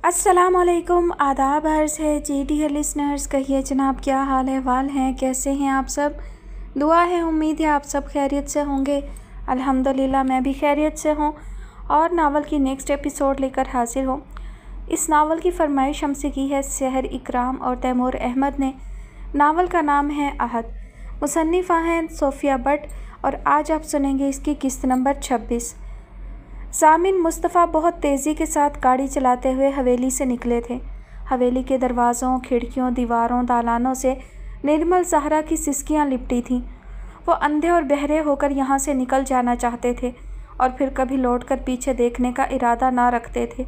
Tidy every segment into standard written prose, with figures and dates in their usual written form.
अस्सलाम वालेकुम, आदाब अर्ज़ है जी डियर लिसनर्स। कहिए जनाब, क्या हाल अहवाल हैं, कैसे हैं आप सब? दुआ है, उम्मीद है आप सब खैरियत से होंगे। अल्हम्दुलिल्लाह मैं भी खैरियत से हूँ और नावल की नेक्स्ट एपिसोड लेकर हाजिर हूँ। इस नावल की फरमाइश हमसे की है सहर इकराम और तैमूर अहमद ने। नावल का नाम है आहद। मुसन्निफ़ा हैं सोफिया बट और आज आप सुनेंगे इसकी किस्त नंबर 26। सामिन मुस्तफ़ा बहुत तेज़ी के साथ गाड़ी चलाते हुए हवेली से निकले थे। हवेली के दरवाज़ों, खिड़कियों, दीवारों, दालानों से निर्मल सहरा की सिसकियाँ लिपटी थीं। वो अंधे और बहरे होकर यहाँ से निकल जाना चाहते थे और फिर कभी लौटकर पीछे देखने का इरादा ना रखते थे।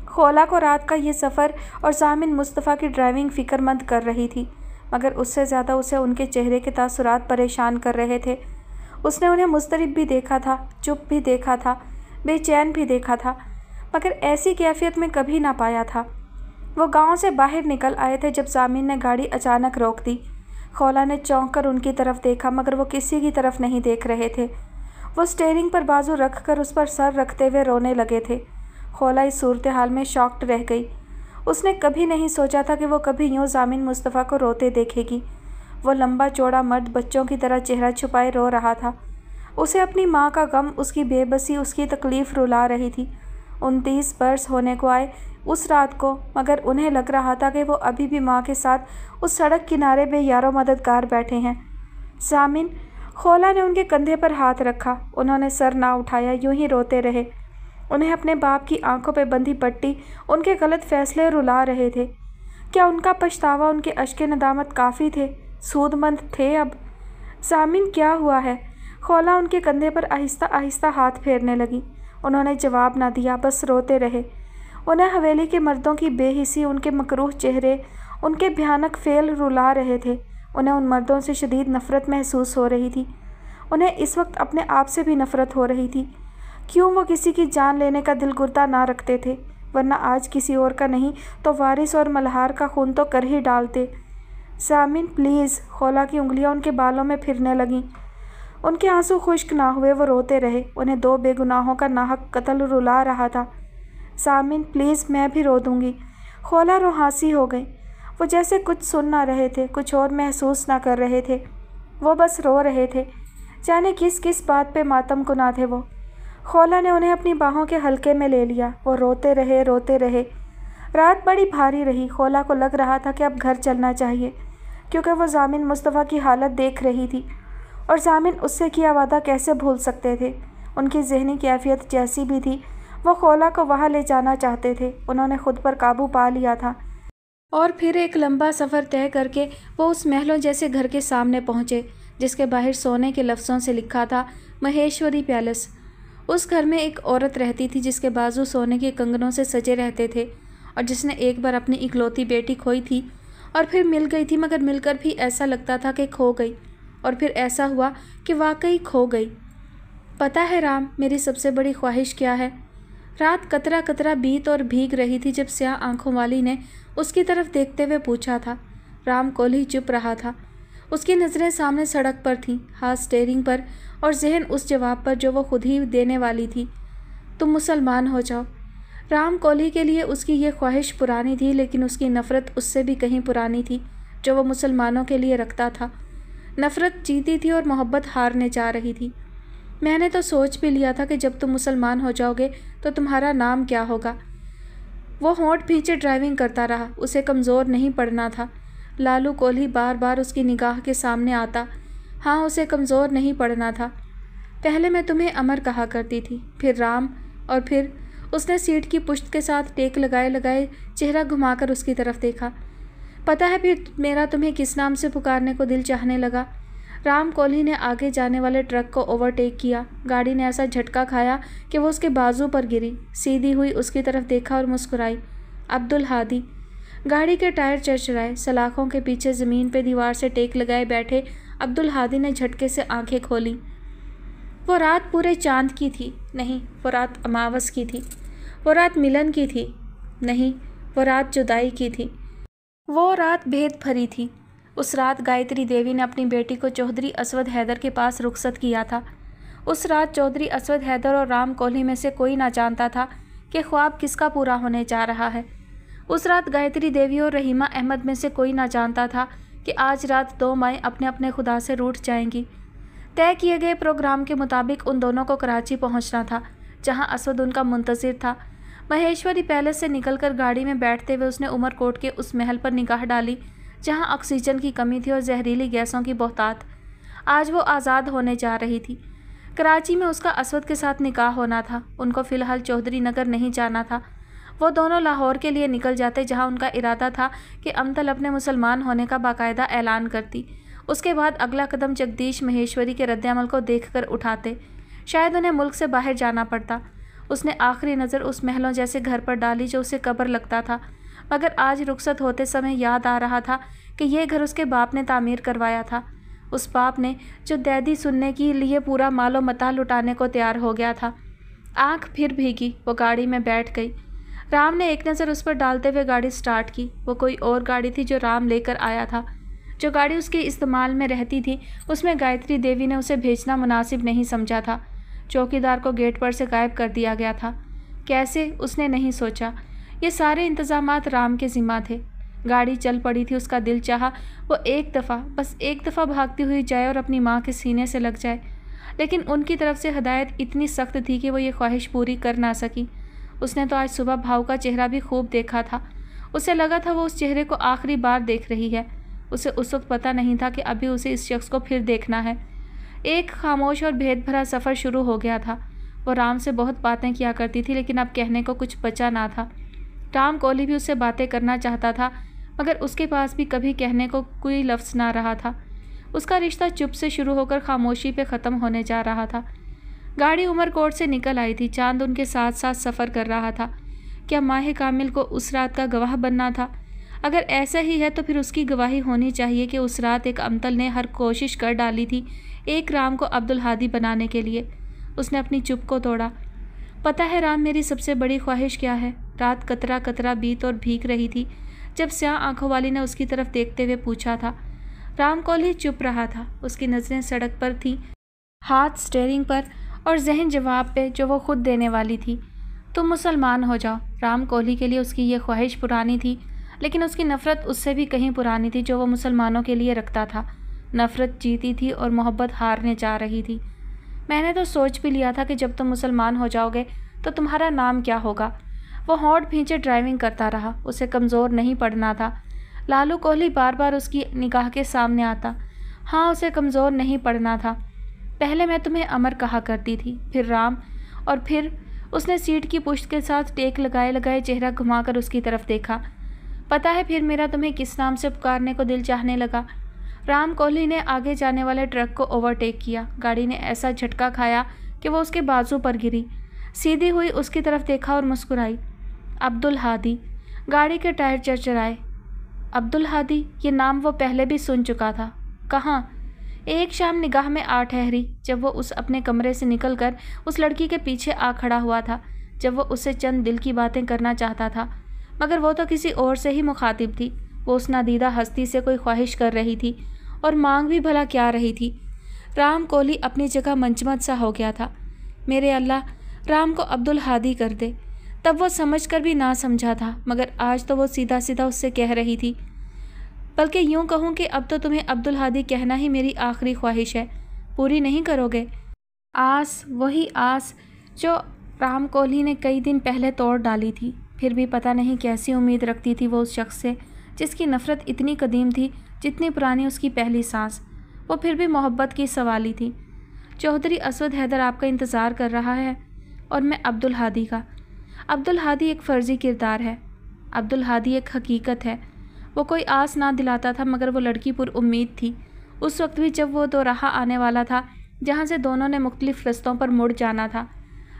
खोला को रात का ये सफ़र और सामिन मुस्तफ़ा की ड्राइविंग फ़िक्रमंद कर रही थी, मगर उससे ज़्यादा उसे उनके चेहरे के तासुरात परेशान कर रहे थे। उसने उन्हें मुस्तरिब भी देखा था, चुप भी देखा था, बेचैन भी देखा था, मगर ऐसी कैफियत में कभी ना पाया था। वो गांव से बाहर निकल आए थे जब सामिन ने गाड़ी अचानक रोक दी। खोला ने चौंक कर उनकी तरफ देखा, मगर वो किसी की तरफ नहीं देख रहे थे। वो स्टीयरिंग पर बाजू रख कर उस पर सर रखते हुए रोने लगे थे। खोला इस सूरत हाल में शॉक्ड रह गई। उसने कभी नहीं सोचा था कि वो कभी यूँ सामिन मुस्तफ़ा को रोते देखेगी। वो लंबा चौड़ा मर्द बच्चों की तरह चेहरा छुपाए रो रहा था। उसे अपनी माँ का गम, उसकी बेबसी, उसकी तकलीफ़ रुला रही थी। 29 बरस होने को आए उस रात को, मगर उन्हें लग रहा था कि वो अभी भी माँ के साथ उस सड़क किनारे पे यारो मददगार बैठे हैं। सामिन, खोला ने उनके कंधे पर हाथ रखा। उन्होंने सर ना उठाया, यूं ही रोते रहे। उन्हें अपने बाप की आंखों पे बंधी पट्टी उनके गलत फैसले रुला रहे थे। क्या उनका पछतावा, उनके अश्क नदामत काफ़ी थे, सूदमंद थे अब? सामिन, क्या हुआ है? खोला उनके कंधे पर आहिस्ता आहिस्ता हाथ फेरने लगी। उन्होंने जवाब ना दिया, बस रोते रहे। उन्हें हवेली के मर्दों की बेहिसी, उनके मकरूह चेहरे, उनके भयानक फेल रुला रहे थे। उन्हें उन मर्दों से शदीद नफ़रत महसूस हो रही थी। उन्हें इस वक्त अपने आप से भी नफ़रत हो रही थी। क्यों वो किसी की जान लेने का दिल गुर्दा ना रखते थे, वरना आज किसी और का नहीं तो वारिस और मल्हार का खून तो कर ही डालते। सामिन प्लीज़। खोला की उंगलियां उनके बालों में फिरने लगीं। उनके आंसू खुश्क ना हुए, वो रोते रहे। उन्हें 2 बेगुनाहों का नाहक कत्ल रुला रहा था। सामिन प्लीज़, मैं भी रो दूँगी। खोला रोहासी हो गई। वो जैसे कुछ सुन ना रहे थे, कुछ और महसूस ना कर रहे थे। वो बस रो रहे थे। जाने किस किस बात पे मातम कुना थे वो। खोला ने उन्हें अपनी बाहों के हल्के में ले लिया। वो रोते रहे, रोते रहे। रात बड़ी भारी रही। खोला को लग रहा था कि अब घर चलना चाहिए, क्योंकि वो सामिन मुस्तफ़ा की हालत देख रही थी और सामिन उससे किया वादा कैसे भूल सकते थे। उनकी ज़हनी कैफियत जैसी भी थी, वो खोला को वहाँ ले जाना चाहते थे। उन्होंने खुद पर काबू पा लिया था और फिर एक लंबा सफ़र तय करके वो उस महलों जैसे घर के सामने पहुँचे, जिसके बाहर सोने के लफ्ज़ों से लिखा था महेश्वरी पैलेस। उस घर में एक औरत रहती थी जिसके बाजू सोने के कंगनों से सजे रहते थे और जिसने एक बार अपनी इकलौती बेटी खोई थी और फिर मिल गई थी, मगर मिलकर भी ऐसा लगता था कि खो गई, और फिर ऐसा हुआ कि वाकई खो गई। पता है राम, मेरी सबसे बड़ी ख्वाहिश क्या है? रात कतरा कतरा बीत और भीग रही थी जब स्याह आंखों वाली ने उसकी तरफ देखते हुए पूछा था। राम कोल्ही चुप रहा था। उसकी नज़रें सामने सड़क पर थीं, हाथ स्टीयरिंग पर और जहन उस जवाब पर जो वो खुद ही देने वाली थी। तुम मुसलमान हो जाओ। राम कोल्ही के लिए उसकी ये ख्वाहिश पुरानी थी, लेकिन उसकी नफ़रत उससे भी कहीं पुरानी थी जो वो मुसलमानों के लिए रखता था। नफ़रत जीती थी और मोहब्बत हारने जा रही थी। मैंने तो सोच भी लिया था कि जब तुम मुसलमान हो जाओगे तो तुम्हारा नाम क्या होगा। वो होंठ भींचे ड्राइविंग करता रहा। उसे कमज़ोर नहीं पड़ना था। लालू कोल्ही बार बार उसकी निगाह के सामने आता। हाँ, उसे कमज़ोर नहीं पड़ना था। पहले मैं तुम्हें अमर कहा करती थी, फिर राम, और फिर उसने सीट की पुश्त के साथ टेक लगाए लगाए चेहरा घुमाकर उसकी तरफ देखा। पता है फिर मेरा तुम्हें किस नाम से पुकारने को दिल चाहने लगा? राम कोल्ही ने आगे जाने वाले ट्रक को ओवरटेक किया। गाड़ी ने ऐसा झटका खाया कि वो उसके बाजू पर गिरी। सीधी हुई उसकी तरफ देखा और मुस्कुराई। अब्दुल हादी। गाड़ी के टायर चरचराए। सलाखों के पीछे ज़मीन पे दीवार से टेक लगाए बैठे अब्दुल हादी ने झटके से आंखें खोलीं। वो रात पूरे चांद की थी? नहीं, वो रात अमावस की थी। वो रात मिलन की थी? नहीं, वो रात जुदाई की थी। वो रात भेद भरी थी। उस रात गायत्री देवी ने अपनी बेटी को चौधरी असवद हैदर के पास रुखसत किया था। उस रात चौधरी असवद हैदर और राम कोल्ही में से कोई ना जानता था कि ख्वाब किसका पूरा होने जा रहा है। उस रात गायत्री देवी और रहीमा अहमद में से कोई ना जानता था कि आज रात 2 माएँ अपने अपने खुदा से रूठ जाएंगी। तय किए गए प्रोग्राम के मुताबिक उन दोनों को कराची पहुंचना था, जहां असद उनका मुंतज़िर था। महेश्वरी पैलेस से निकलकर गाड़ी में बैठते हुए उसने उमरकोट के उस महल पर निगाह डाली जहां ऑक्सीजन की कमी थी और जहरीली गैसों की बहुतात। आज वो आज़ाद होने जा रही थी। कराची में उसका असद के साथ निकाह होना था। उनको फ़िलहाल चौधरी नगर नहीं जाना था। वो दोनों लाहौर के लिए निकल जाते, जहाँ उनका इरादा था कि अमतल अपने मुसलमान होने का बाकायदा ऐलान करती। उसके बाद अगला कदम जगदीश महेश्वरी के रद्द-ए-अमल को देखकर उठाते। शायद उन्हें मुल्क से बाहर जाना पड़ता। उसने आखिरी नज़र उस महलों जैसे घर पर डाली जो उसे कब्र लगता था, मगर आज रुखसत होते समय याद आ रहा था कि यह घर उसके बाप ने तामीर करवाया था। उस बाप ने जो दैदी सुनने के लिए पूरा मालो मता लुटाने को तैयार हो गया था। आँख फिर भीगी, वो गाड़ी में बैठ गई। राम ने एक नज़र उस पर डालते हुए गाड़ी स्टार्ट की। वो कोई और गाड़ी थी जो राम लेकर आया था। जो गाड़ी उसके इस्तेमाल में रहती थी उसमें गायत्री देवी ने उसे भेजना मुनासिब नहीं समझा था। चौकीदार को गेट पर से गायब कर दिया गया था। कैसे, उसने नहीं सोचा। ये सारे इंतज़ामात राम के ज़िम्मा थे। गाड़ी चल पड़ी थी। उसका दिल चाहा वो एक दफ़ा, बस एक दफ़ा भागती हुई जाए और अपनी माँ के सीने से लग जाए, लेकिन उनकी तरफ से हदायत इतनी सख्त थी कि वो ये ख्वाहिश पूरी कर ना सकी। उसने तो आज सुबह भाव का चेहरा भी खूब देखा था। उसे लगा था वो उस चेहरे को आखिरी बार देख रही है। उसे उस वक्त पता नहीं था कि अभी उसे इस शख्स को फिर देखना है। एक खामोश और भेद भरा सफ़र शुरू हो गया था। वो राम से बहुत बातें किया करती थी, लेकिन अब कहने को कुछ बचा ना था। राम कोहली भी उससे बातें करना चाहता था, मगर उसके पास भी कभी कहने को कोई लफ्ज़ ना रहा था। उसका रिश्ता चुप से शुरू होकर खामोशी पे ख़त्म होने जा रहा था। गाड़ी उमरकोट से निकल आई थी। चांद उनके साथ साथ सफ़र कर रहा था। क्या माह कामिल को उस रात का गवाह बनना था? अगर ऐसा ही है तो फिर उसकी गवाही होनी चाहिए कि उस रात एक अमतल ने हर कोशिश कर डाली थी एक राम को अब्दुल हादी बनाने के लिए। उसने अपनी चुप को तोड़ा। पता है राम, मेरी सबसे बड़ी ख्वाहिश क्या है? रात कतरा कतरा बीत और भीग रही थी जब स्याह आंखों वाली ने उसकी तरफ देखते हुए पूछा था। राम कोहली चुप रहा था। उसकी नज़रें सड़क पर थी, हाथ स्टीयरिंग पर और जहन जवाब पे जो वो खुद देने वाली थी। तुम मुसलमान हो जाओ। राम कोहली के लिए उसकी ये ख्वाहिश पुरानी थी, लेकिन उसकी नफ़रत उससे भी कहीं पुरानी थी जो वो मुसलमानों के लिए रखता था। नफ़रत जीती थी और मोहब्बत हारने जा रही थी। मैंने तो सोच भी लिया था कि जब तुम मुसलमान हो जाओगे तो तुम्हारा नाम क्या होगा। वो होंठ भींचे ड्राइविंग करता रहा। उसे कमज़ोर नहीं पड़ना था। लालू कोहली बार बार उसकी निगाह के सामने आता। हाँ, उसे कमज़ोर नहीं पड़ना था। पहले मैं तुम्हें अमर कहा करती थी, फिर राम, और फिर उसने सीट की पुश्त के साथ टेक लगाए लगाए चेहरा घुमाकर उसकी तरफ देखा। पता है फिर मेरा तुम्हें किस नाम से पुकारने को दिल चाहने लगा? राम कोहली ने आगे जाने वाले ट्रक को ओवरटेक किया। गाड़ी ने ऐसा झटका खाया कि वो उसके बाजू पर गिरी। सीधी हुई उसकी तरफ देखा और मुस्कुराई। अब्दुल हादी। गाड़ी के टायर चरचराए। अब्दुल हादी, ये नाम वो पहले भी सुन चुका था। कहाँ? एक शाम निगाह में आ ठहरी जब वो उस अपने कमरे से निकलकर उस लड़की के पीछे आ खड़ा हुआ था, जब वो उससे चंद दिल की बातें करना चाहता था, मगर वो तो किसी और से ही मुखातिब थी। वो उस नादीदा हस्ती से कोई ख्वाहिश कर रही थी, और मांग भी भला क्या रही थी। राम कोहली अपनी जगह मंचमत सा हो गया था। मेरे अल्लाह, राम को अब्दुल हादी कर दे। तब वो समझ कर भी ना समझा था, मगर आज तो वो सीधा सीधा उससे कह रही थी। बल्कि यूँ कहूँ कि अब तो तुम्हें अब्दुल हादी कहना ही मेरी आखिरी ख्वाहिश है। पूरी नहीं करोगे? आस, वही आस जो राम कोहली ने कई दिन पहले तोड़ डाली थी। फिर भी पता नहीं कैसी उम्मीद रखती थी वो उस शख्स से जिसकी नफ़रत इतनी कदीम थी जितनी पुरानी उसकी पहली सांस। वो फिर भी मोहब्बत की सवाली थी। चौधरी असद हैदर आपका इंतज़ार कर रहा है, और मैं अब्दुल हादी का। अब्दुल हादी एक फ़र्ज़ी किरदार है। अब्दुल हादी एक हकीकत है। वो कोई आस ना दिलाता था, मगर वो लड़की पुर उम्मीद थी। उस वक्त भी जब वो दो राह आने वाला था, जहाँ से दोनों ने मुख्तलिफ़ रस्तों पर मुड़ जाना था।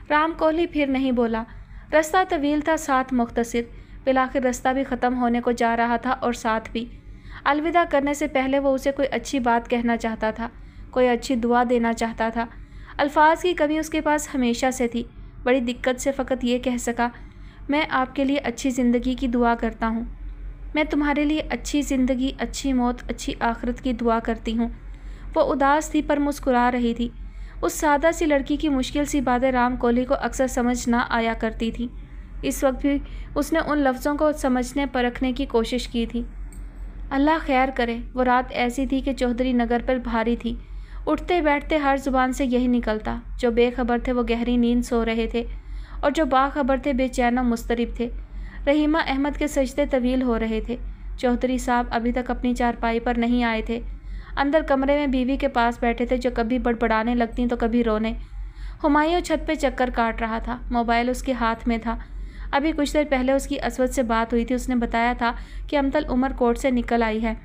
राम कोहली फिर नहीं बोला। रास्ता तवील था, साथ मुख्तसर। बिलाखिर रास्ता भी ख़त्म होने को जा रहा था, और साथ भी। अलविदा करने से पहले वो उसे कोई अच्छी बात कहना चाहता था, कोई अच्छी दुआ देना चाहता था। अल्फाज की कमी उसके पास हमेशा से थी। बड़ी दिक्कत से फ़कत ये कह सका, मैं आपके लिए अच्छी ज़िंदगी की दुआ करता हूँ। मैं तुम्हारे लिए अच्छी ज़िंदगी, अच्छी मौत, अच्छी आखिरत की दुआ करती हूँ। वो उदास थी पर मुस्कुरा रही थी। उस सादा सी लड़की की मुश्किल सी बातें राम कोहली को अक्सर समझ ना आया करती थी। इस वक्त भी उसने उन लफ्ज़ों को समझने परखने की कोशिश की थी। अल्लाह खैर करे। वो रात ऐसी थी कि चौधरी नगर पर भारी थी। उठते बैठते हर जुबान से यही निकलता। जो बेखबर थे वो गहरी नींद सो रहे थे और जो बाखबर थे बेचैन और मुस्तरिब थे। रहीमा अहमद के सजदे तवील हो रहे थे। चौधरी साहब अभी तक अपनी चारपाई पर नहीं आए थे। अंदर कमरे में बीवी के पास बैठे थे, जो कभी बड़बड़ाने लगती तो कभी रोने। हुमायूं छत पे चक्कर काट रहा था। मोबाइल उसके हाथ में था। अभी कुछ देर पहले उसकी असवद से बात हुई थी। उसने बताया था कि अमतल उमर कोर्ट से निकल आई है।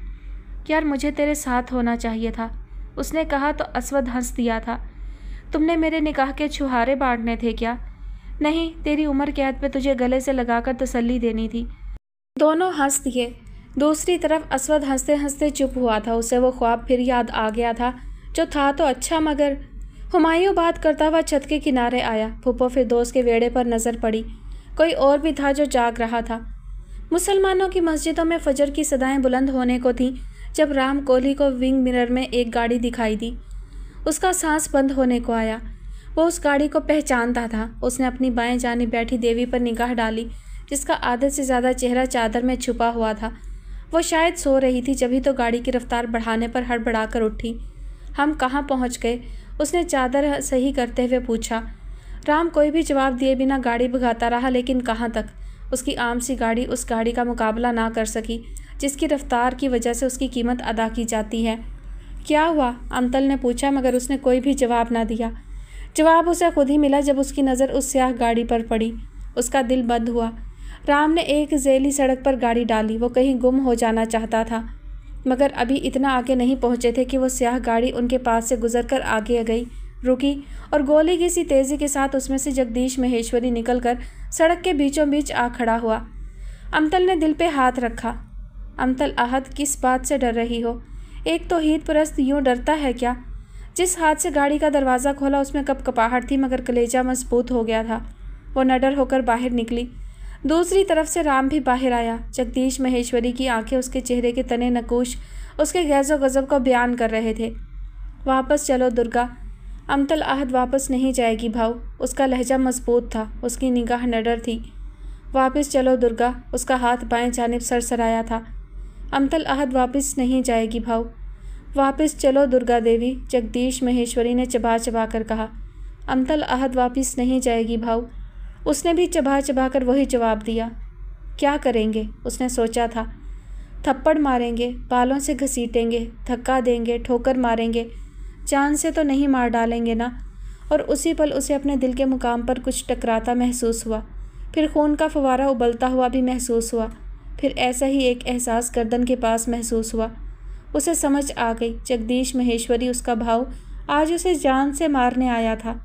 यार मुझे तेरे साथ होना चाहिए था, उसने कहा तो असवद हंस दिया था। तुमने मेरे निकाह के छुहारे बांटने थे क्या? नहीं, तेरी उम्र कैद पे तुझे गले से लगाकर तसल्ली देनी थी। दोनों हंस दिए। दूसरी तरफ असवद हंसते हंसते चुप हुआ था। उसे वो ख्वाब फिर याद आ गया था जो था तो अच्छा मगर। हुमायूं बात करता हुआ छत के किनारे आया। फूफो फिरदौस के वेड़े पर नज़र पड़ी। कोई और भी था जो जाग रहा था। मुसलमानों की मस्जिदों में फजर की सदाएं बुलंद होने को थीं जब राम कोहली को विंग मिरर में एक गाड़ी दिखाई दी। उसका सांस बंद होने को आया। वो उस गाड़ी को पहचानता था। उसने अपनी बाएं जानिब बैठी देवी पर निगाह डाली, जिसका आधे से ज़्यादा चेहरा चादर में छुपा हुआ था। वो शायद सो रही थी, जभी तो गाड़ी की रफ्तार बढ़ाने पर हड़बड़ाकर उठी। हम कहाँ पहुँच गए? उसने चादर सही करते हुए पूछा। राम कोई भी जवाब दिए बिना गाड़ी भगाता रहा, लेकिन कहाँ तक? उसकी आम सी गाड़ी उस गाड़ी का मुकाबला ना कर सकी जिसकी रफ्तार की वजह से उसकी कीमत अदा की जाती है। क्या हुआ? अमतल ने पूछा, मगर उसने कोई भी जवाब ना दिया। जवाब उसे खुद ही मिला जब उसकी नज़र उस स्याह गाड़ी पर पड़ी। उसका दिल बंद हुआ। राम ने एक ज़ैली सड़क पर गाड़ी डाली। वो कहीं गुम हो जाना चाहता था, मगर अभी इतना आगे नहीं पहुंचे थे कि वो स्याह गाड़ी उनके पास से गुजरकर आगे गई, रुकी और गोली की सी तेज़ी के साथ उसमें से जगदीश महेश्वरी निकलकर सड़क के बीचों बीच आ खड़ा हुआ। अमतल ने दिल पे हाथ रखा। अमतल आहत, किस बात से डर रही हो? एक तो हीत परस्त यूँ डरता है क्या? जिस हाथ से गाड़ी का दरवाज़ा खोला उसमें कपकपाहट थी, मगर कलेजा मजबूत हो गया था। वो नडर होकर बाहर निकली। दूसरी तरफ से राम भी बाहर आया। जगदीश महेश्वरी की आंखें उसके चेहरे के तने नकूश उसके गैज़ो गज़ब को बयान कर रहे थे। वापस चलो दुर्गा। अमतल आहत वापस नहीं जाएगी भाऊ। उसका लहजा मजबूत था, उसकी निगाह नडर थी। वापस चलो दुर्गा। उसका हाथ बाएं जानिब सरसराया था। अमतल आहत वापस नहीं जाएगी भाऊ। वापस चलो दुर्गा देवी, जगदीश महेश्वरी ने चबा चबा कर कहा। अमतल आहत वापस नहीं जाएगी भाऊ। उसने भी चबा चबा कर वही जवाब दिया। क्या करेंगे? उसने सोचा था। थप्पड़ मारेंगे, बालों से घसीटेंगे, धक्का देंगे, ठोकर मारेंगे, जान से तो नहीं मार डालेंगे ना? और उसी पल उसे अपने दिल के मुकाम पर कुछ टकराता महसूस हुआ। फिर खून का फवारा उबलता हुआ भी महसूस हुआ। फिर ऐसा ही एक एहसास गर्दन के पास महसूस हुआ। उसे समझ आ गई, जगदीश महेश्वरी उसका भाव आज उसे जान से मारने आया था।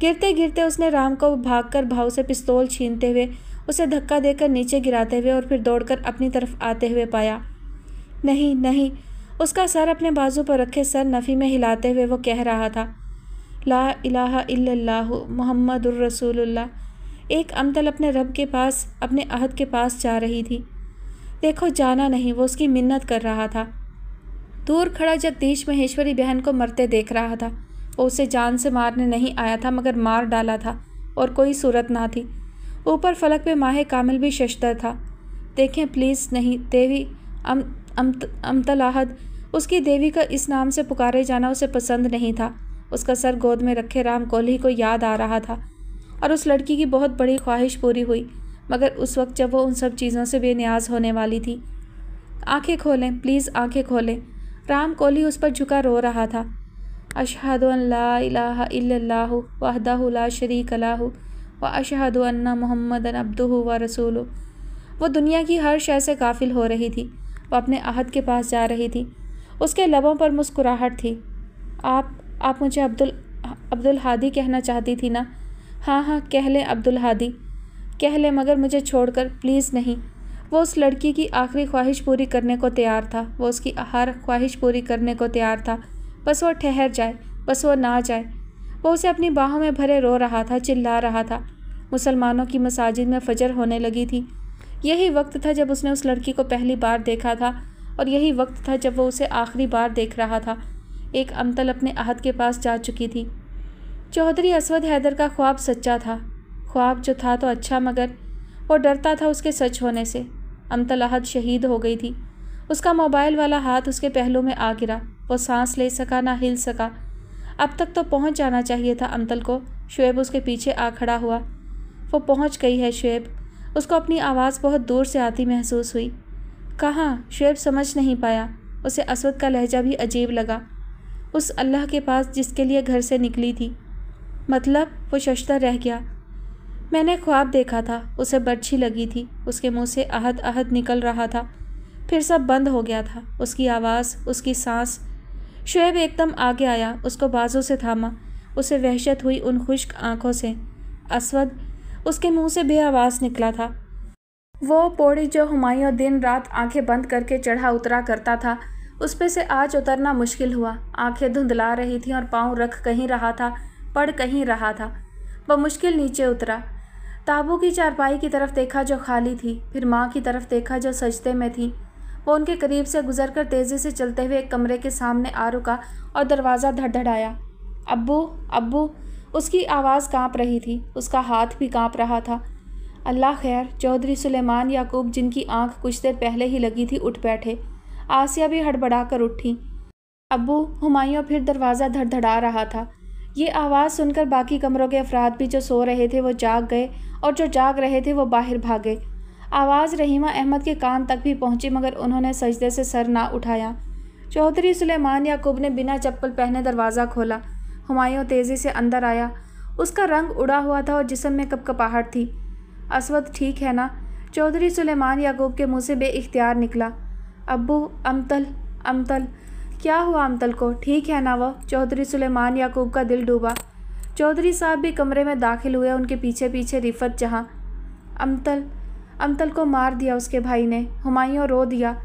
गिरते गिरते उसने राम को भागकर भाव से पिस्तौल छीनते हुए, उसे धक्का देकर नीचे गिराते हुए और फिर दौड़कर अपनी तरफ आते हुए पाया। नहीं नहीं, उसका सर अपने बाजू पर रखे सर नफ़ी में हिलाते हुए वो कह रहा था, ला इलाहा इल्लल्लाहु मुहम्मदुर रसूलुल्लाह। एक अमतल अपने रब के पास, अपने अहद के पास जा रही थी। देखो जाना नहीं, वो उसकी मिन्नत कर रहा था। दूर खड़ा जगदीश महेश्वरी बहन को मरते देख रहा था। वो उसे जान से मारने नहीं आया था, मगर मार डाला था और कोई सूरत ना थी। ऊपर फलक पे माह कामिल भी शशतर था। देखें प्लीज़ नहीं देवी। अमतल आहद, उसकी देवी का इस नाम से पुकारे जाना उसे पसंद नहीं था। उसका सर गोद में रखे राम कोहली को याद आ रहा था और उस लड़की की बहुत बड़ी ख्वाहिश पूरी हुई, मगर उस वक्त जब वो उन सब चीज़ों से बेनियाज होने वाली थी। आंखें खोलें प्लीज़, आंखें खोलें। राम कोहली उस पर झुका रो रहा था। अशहदु अन ला इलाहा इल्लल्लाहु वहदहु ला शरीक लहु व अशहदु अन्ना मुहम्मदन अब्दुहु व रसूलुहु। वो दुनिया की हर शय से गाफिल हो रही थी। वो अपने अहद के पास जा रही थी। उसके लबों पर मुस्कुराहट थी। आप मुझे अब्दुल हादी कहना चाहती थी ना? हाँ हाँ, कह लें अब्दुल हादी, कह लें, मगर मुझे छोड़कर प्लीज़ नहीं। वो उस लड़की की आखिरी ख्वाहिश पूरी करने को तैयार था। वो उसकी हर ख्वाहिश पूरी करने को तैयार था। बस वो ठहर जाए, बस वो ना जाए। वो उसे अपनी बाहों में भरे रो रहा था, चिल्ला रहा था। मुसलमानों की मसाजिद में फजर होने लगी थी। यही वक्त था जब उसने उस लड़की को पहली बार देखा था और यही वक्त था जब वो उसे आखिरी बार देख रहा था। एक अमतल अपने अहद के पास जा चुकी थी। चौधरी असवद हैदर का ख्वाब सच्चा था। ख्वाब जो था तो अच्छा, मगर वो डरता था उसके सच होने से। अमतल अहद शहीद हो गई थी। उसका मोबाइल वाला हाथ उसके पहलू में आ गिरा। वो सांस ले सका ना हिल सका। अब तक तो पहुंच जाना चाहिए था अमतल को। शुएब उसके पीछे आ खड़ा हुआ। वो पहुंच गई है शुएब। उसको अपनी आवाज़ बहुत दूर से आती महसूस हुई। कहाँ? शुएब समझ नहीं पाया। उसे असवद का लहजा भी अजीब लगा। उस अल्लाह के पास जिसके लिए घर से निकली थी। मतलब? वो शशता रह गया। मैंने ख्वाब देखा था। उसे बर्छी लगी थी। उसके मुंह से अहद अहद निकल रहा था। फिर सब बंद हो गया था। उसकी आवाज़, उसकी सांस। शुएब एकदम आगे आया, उसको बाजू से थामा। उसे वहशत हुई उन खुश्क आंखों से। असवद उसके मुंह से बेआवाज़ निकला था। वो पौड़ी जो हुमायूं दिन रात आंखें बंद करके चढ़ा उतरा करता था, उस पे से आज उतरना मुश्किल हुआ। आंखें धुंधला रही थीं और पाँव रख कहीं रहा था, पड़ कहीं रहा था। वह मुश्किल नीचे उतरा। ताबू की चारपाई की तरफ देखा जो खाली थी, फिर माँ की तरफ देखा जो सजदे में थी। वो उनके करीब से गुजरकर तेज़ी से चलते हुए एक कमरे के सामने आ रुका और दरवाज़ा धड़धड़ाया। अब्बू, अब्बू। उसकी आवाज़ काँप रही थी। उसका हाथ भी काँप रहा था। अल्लाह खैर। चौधरी सुलेमान याकूब, जिनकी आंख कुछ देर पहले ही लगी थी, उठ बैठे। आसिया भी हड़बड़ा कर उठी। अब्बू। हुमायूं फिर दरवाज़ा धड़धड़ा रहा था। ये आवाज़ सुनकर बाकी कमरों के अफराद भी जो सो रहे थे वो जाग गए और जो जाग रहे थे वो बाहर भागे। आवाज़ रहीमा अहमद के कान तक भी पहुंची, मगर उन्होंने सजदे से सर ना उठाया। चौधरी सुलेमान याकूब ने बिना चप्पल पहने दरवाज़ा खोला। हुमायूं तेज़ी से अंदर आया। उसका रंग उड़ा हुआ था और जिस्म में कपकपाहट थी। असवद ठीक है ना? चौधरी सुलेमान याकूब के मुंह से बेइख्तियार निकला। अब्बू। अमतल, अमतल। क्या हुआ अमतल को? ठीक है ना वो? चौधरी सुलेमान याकूब का दिल डूबा। चौधरी साहब भी कमरे में दाखिल हुए, उनके पीछे पीछे रिफत जहाँ। अमतल, अमतल को मार दिया उसके भाई ने। हुमायूं रो दिया।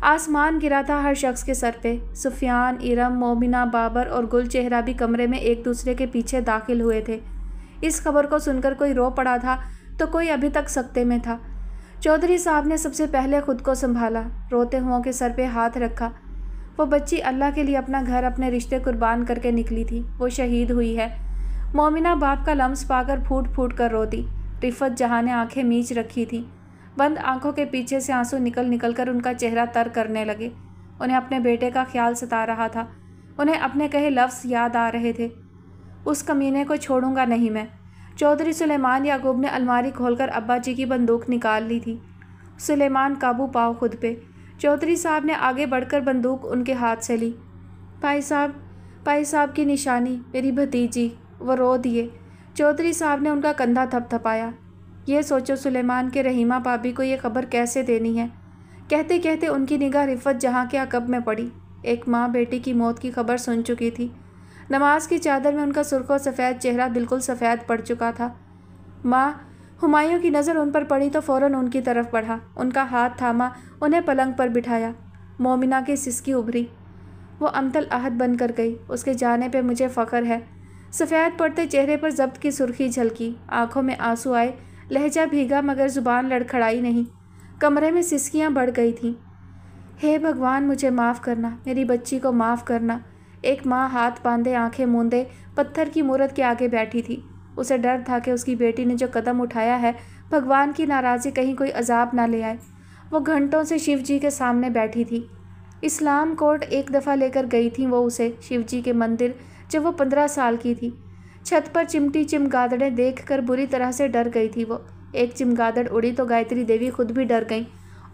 आसमान गिरा था हर शख्स के सर पे। सुफियान, इरम, मोमिना, बाबर और गुल चेहरा भी कमरे में एक दूसरे के पीछे दाखिल हुए थे। इस खबर को सुनकर कोई रो पड़ा था तो कोई अभी तक सकते में था। चौधरी साहब ने सबसे पहले खुद को संभाला, रोते हुओं के सर पे हाथ रखा। वो बच्ची अल्लाह के लिए अपना घर, अपने रिश्ते कुर्बान करके निकली थी। वो शहीद हुई है। मोमिना बाप का लम्स पाकर फूट फूट कर रोती। रिफत जहाँ ने आंखें मींच रखी थी। बंद आंखों के पीछे से आंसू निकल निकल कर उनका चेहरा तर करने लगे। उन्हें अपने बेटे का ख्याल सता रहा था। उन्हें अपने कहे लफ्ज़ याद आ रहे थे। उस कमीने को छोड़ूंगा नहीं मैं। चौधरी सुलेमान याकूब ने अलमारी खोलकर अब्बा जी की बंदूक निकाल ली थी। सुलेमान काबू पाओ खुद पे। चौधरी साहब ने आगे बढ़कर बंदूक उनके हाथ से ली। भाई साहब की निशानी, मेरी भतीजी। वो रो दिए। चौधरी साहब ने उनका कंधा थपथपाया। ये सोचो सुलेमान के रहीमा भाभी को ये खबर कैसे देनी है। कहते कहते उनकी निगाह रिफत जहाँ के अकब में पड़ी। एक माँ बेटी की मौत की खबर सुन चुकी थी। नमाज की चादर में उनका सुर्ख सफ़ेद चेहरा बिल्कुल सफ़ेद पड़ चुका था। माँ। हुमायूं की नज़र उन पर पड़ी तो फ़ौरन उनकी तरफ बढ़ा, उनका हाथ थामा, उन्हें पलंग पर बिठाया। मोमिना की सिसकी उभरी। वो अमतल अहद बनकर गई। उसके जाने पे मुझे फ़ख्र है। सफ़ेद पड़ते चेहरे पर ज़ब्त की सुर्खी झलकी, आंखों में आंसू आए, लहजा भीगा मगर ज़ुबान लड़खड़ाई नहीं। कमरे में सिसकियाँ बढ़ गई थीं। हे भगवान, मुझे माफ़ करना, मेरी बच्ची को माफ़ करना। एक माँ हाथ बांधे, आंखें मूंदे, पत्थर की मूरत के आगे बैठी थी। उसे डर था कि उसकी बेटी ने जो कदम उठाया है, भगवान की नाराज़गी कहीं कोई अजाब ना ले आए। वो घंटों से शिव जी के सामने बैठी थी। इस्लाम कोर्ट एक दफ़ा लेकर गई थी वो उसे शिव जी के मंदिर, जब वो 15 साल की थी। छत पर चिमटी चिमगादड़ें देख कर बुरी तरह से डर गई थी वो। एक चिमगादड़ उड़ी तो गायत्री देवी खुद भी डर गईं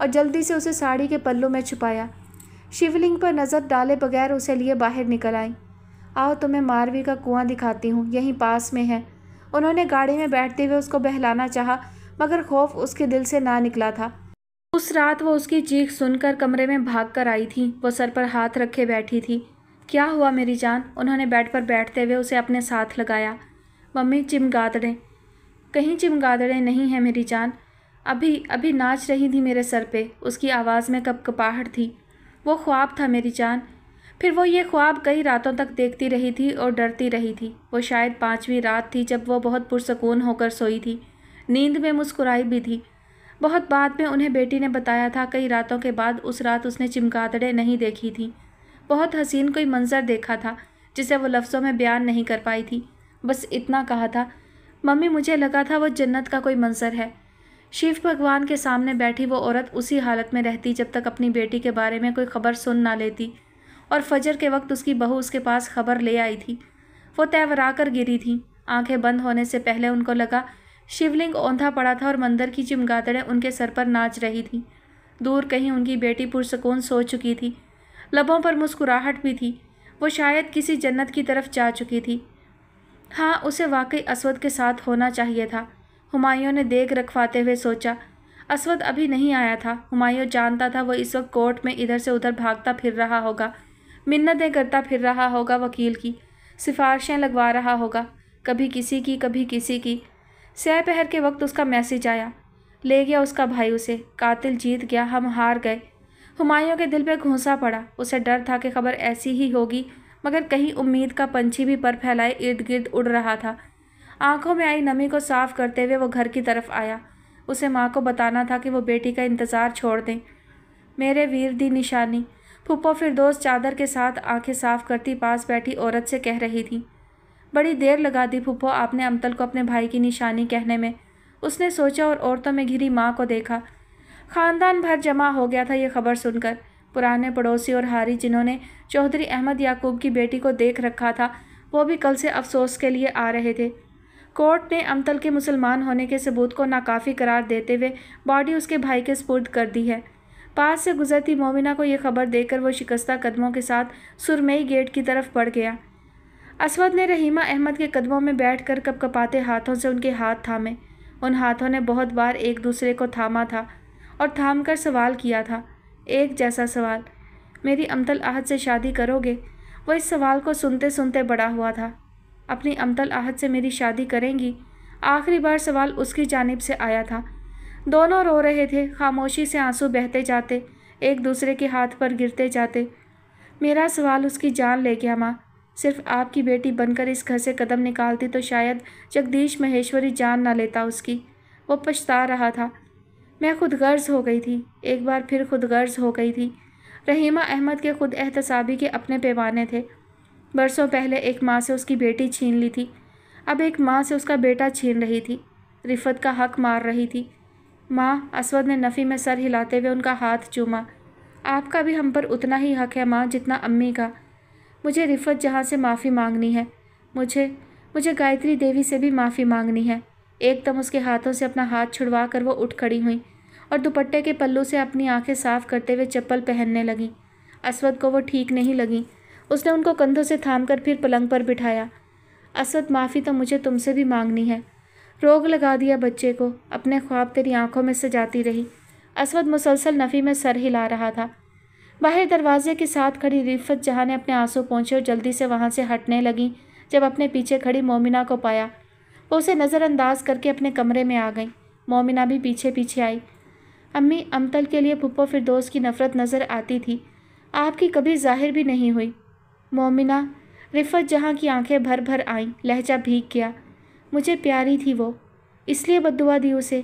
और जल्दी से उसे साड़ी के पल्लू में छुपाया। शिवलिंग पर नज़र डाले बगैर उसे लिए बाहर निकल आईं। आओ तुम्हें मारवी का कुआं दिखाती हूँ, यहीं पास में है। उन्होंने गाड़ी में बैठते हुए उसको बहलाना चाहा, मगर खौफ उसके दिल से ना निकला था। उस रात वो उसकी चीख सुनकर कमरे में भाग कर आई थी। वो सर पर हाथ रखे बैठी थी। क्या हुआ मेरी जान? उन्होंने बेड पर बैठते हुए उसे अपने साथ लगाया। मम्मी, चिमगादड़ें। कहीं चिमगादड़ें नहीं हैं मेरी जान। अभी नाच रही थी मेरे सर पे। उसकी आवाज़ में कपकपाहट थी। वो ख्वाब था मेरी जान। फिर वो ये ख्वाब कई रातों तक देखती रही थी और डरती रही थी। वो शायद 5वीं रात थी जब वो बहुत पुरसकून होकर सोई थी। नींद में मुस्कुराई भी थी। बहुत बाद में उन्हें बेटी ने बताया था, कई रातों के बाद उस रात उसने चिमगादड़ें नहीं देखी थी। बहुत हसीन कोई मंजर देखा था जिसे वो लफ्ज़ों में बयान नहीं कर पाई थी। बस इतना कहा था, मम्मी मुझे लगा था वो जन्नत का कोई मंजर है। शिव भगवान के सामने बैठी वो औरत उसी हालत में रहती जब तक अपनी बेटी के बारे में कोई खबर सुन ना लेती, और फजर के वक्त उसकी बहू उसके पास खबर ले आई थी। वो तैवरा कर गिरी थी। आंखें बंद होने से पहले उनको लगा शिवलिंग औंधा पड़ा था और मंदिर की चमगादड़ें उनके सर पर नाच रही थी। दूर कहीं उनकी बेटी पुरसकून सो चुकी थी। लबों पर मुस्कुराहट भी थी। वो शायद किसी जन्नत की तरफ जा चुकी थी। हाँ, उसे वाकई असवद के साथ होना चाहिए था। हुमायूं ने देख रखवाते हुए सोचा। असवद अभी नहीं आया था। हुमायूं जानता था वो इस वक्त कोर्ट में इधर से उधर भागता फिर रहा होगा, मिन्नतें करता फिर रहा होगा, वकील की सिफारिशें लगवा रहा होगा, कभी किसी की कभी किसी की। सहपहर के वक्त उसका मैसेज आया। ले गया उसका भाई उसे। कातिल जीत गया, हम हार गए। हुमायूं के दिल पे घूंसा पड़ा। उसे डर था कि खबर ऐसी ही होगी, मगर कहीं उम्मीद का पंछी भी पर फैलाए इर्द गिर्द उड़ रहा था। आंखों में आई नमी को साफ करते हुए वो घर की तरफ आया। उसे माँ को बताना था कि वो बेटी का इंतज़ार छोड़ दें। मेरे वीर दी निशानी, फूफो फिरदौस चादर के साथ आंखें साफ करती पास बैठी औरत से कह रही थी। बड़ी देर लगा दी फूफो आपने अमतल को अपने भाई की निशानी कहने में। उसने सोचा और औरतों में घिरी माँ को देखा। ख़ानदान भर जमा हो गया था ये खबर सुनकर। पुराने पड़ोसी और हारी जिन्होंने चौधरी अहमद याकूब की बेटी को देख रखा था, वो भी कल से अफसोस के लिए आ रहे थे। कोर्ट ने अमतल के मुसलमान होने के सबूत को नाकाफ़ी करार देते हुए बॉडी उसके भाई के सुपुर्द कर दी है। पास से गुजरती मोमिना को यह खबर देकर वो शिकस्ता कदमों के साथ सुरमई गेट की तरफ बढ़ गया। असवद ने रहीमा अहमद के कदमों में बैठकर कपकपाते हाथों से उनके हाथ थामे। उन हाथों ने बहुत बार एक दूसरे को थामा था और थाम कर सवाल किया था, एक जैसा सवाल, मेरी अमतल आहद से शादी करोगे? वो इस सवाल को सुनते सुनते बड़ा हुआ था। अपनी अमतल आहद से मेरी शादी करेंगी? आखिरी बार सवाल उसकी जानिब से आया था। दोनों रो रहे थे। खामोशी से आंसू बहते जाते, एक दूसरे के हाथ पर गिरते जाते। मेरा सवाल उसकी जान ले गया माँ। सिर्फ आपकी बेटी बनकर इस घर से कदम निकालती तो शायद जगदीश महेश्वरी जान ना लेता उसकी। वो पछता रहा था। मैं खुद गर्ज हो गई थी, एक बार फिर खुद गर्ज हो गई थी। रहीमा अहमद के खुद एहतसाबी के अपने पैमाने थे। बरसों पहले एक माँ से उसकी बेटी छीन ली थी, अब एक माँ से उसका बेटा छीन रही थी। रिफत का हक मार रही थी। माँ, असवद ने नफ़ी में सर हिलाते हुए उनका हाथ चूमा। आपका भी हम पर उतना ही हक है माँ जितना अम्मी का। मुझे रिफत जहाँ से माफ़ी मांगनी है। मुझे गायत्री देवी से भी माफ़ी मांगनी है। एकदम उसके हाथों से अपना हाथ छुड़वा कर वो उठ खड़ी हुई और दुपट्टे के पल्लू से अपनी आंखें साफ करते हुए चप्पल पहनने लगी। असवद को वो ठीक नहीं लगी। उसने उनको कंधों से थामकर फिर पलंग पर बिठाया। असवद, माफ़ी तो मुझे तुमसे भी मांगनी है। रोग लगा दिया बच्चे को, अपने ख्वाब तेरी आंखों में सजाती रही। असवद मुसलसल नफ़ी में सर हिला रहा था। बाहर दरवाजे के साथ खड़ी रिफत जहाँ ने अपने आंसू पोंछे और जल्दी से वहाँ से हटने लगी। जब अपने पीछे खड़ी मोमिना को पाया, वो उसे नज़रअंदाज करके अपने कमरे में आ गई। मोमिना भी पीछे पीछे आई। अम्मी, अमतल के लिए फूफो फिरदौस की नफ़रत नज़र आती थी, आपकी कभी जाहिर भी नहीं हुई। मोमिना, रिफत जहाँ की आंखें भर भर आईं, लहजा भीग गया। मुझे प्यारी थी वो, इसलिए बद्दुआ दी उसे।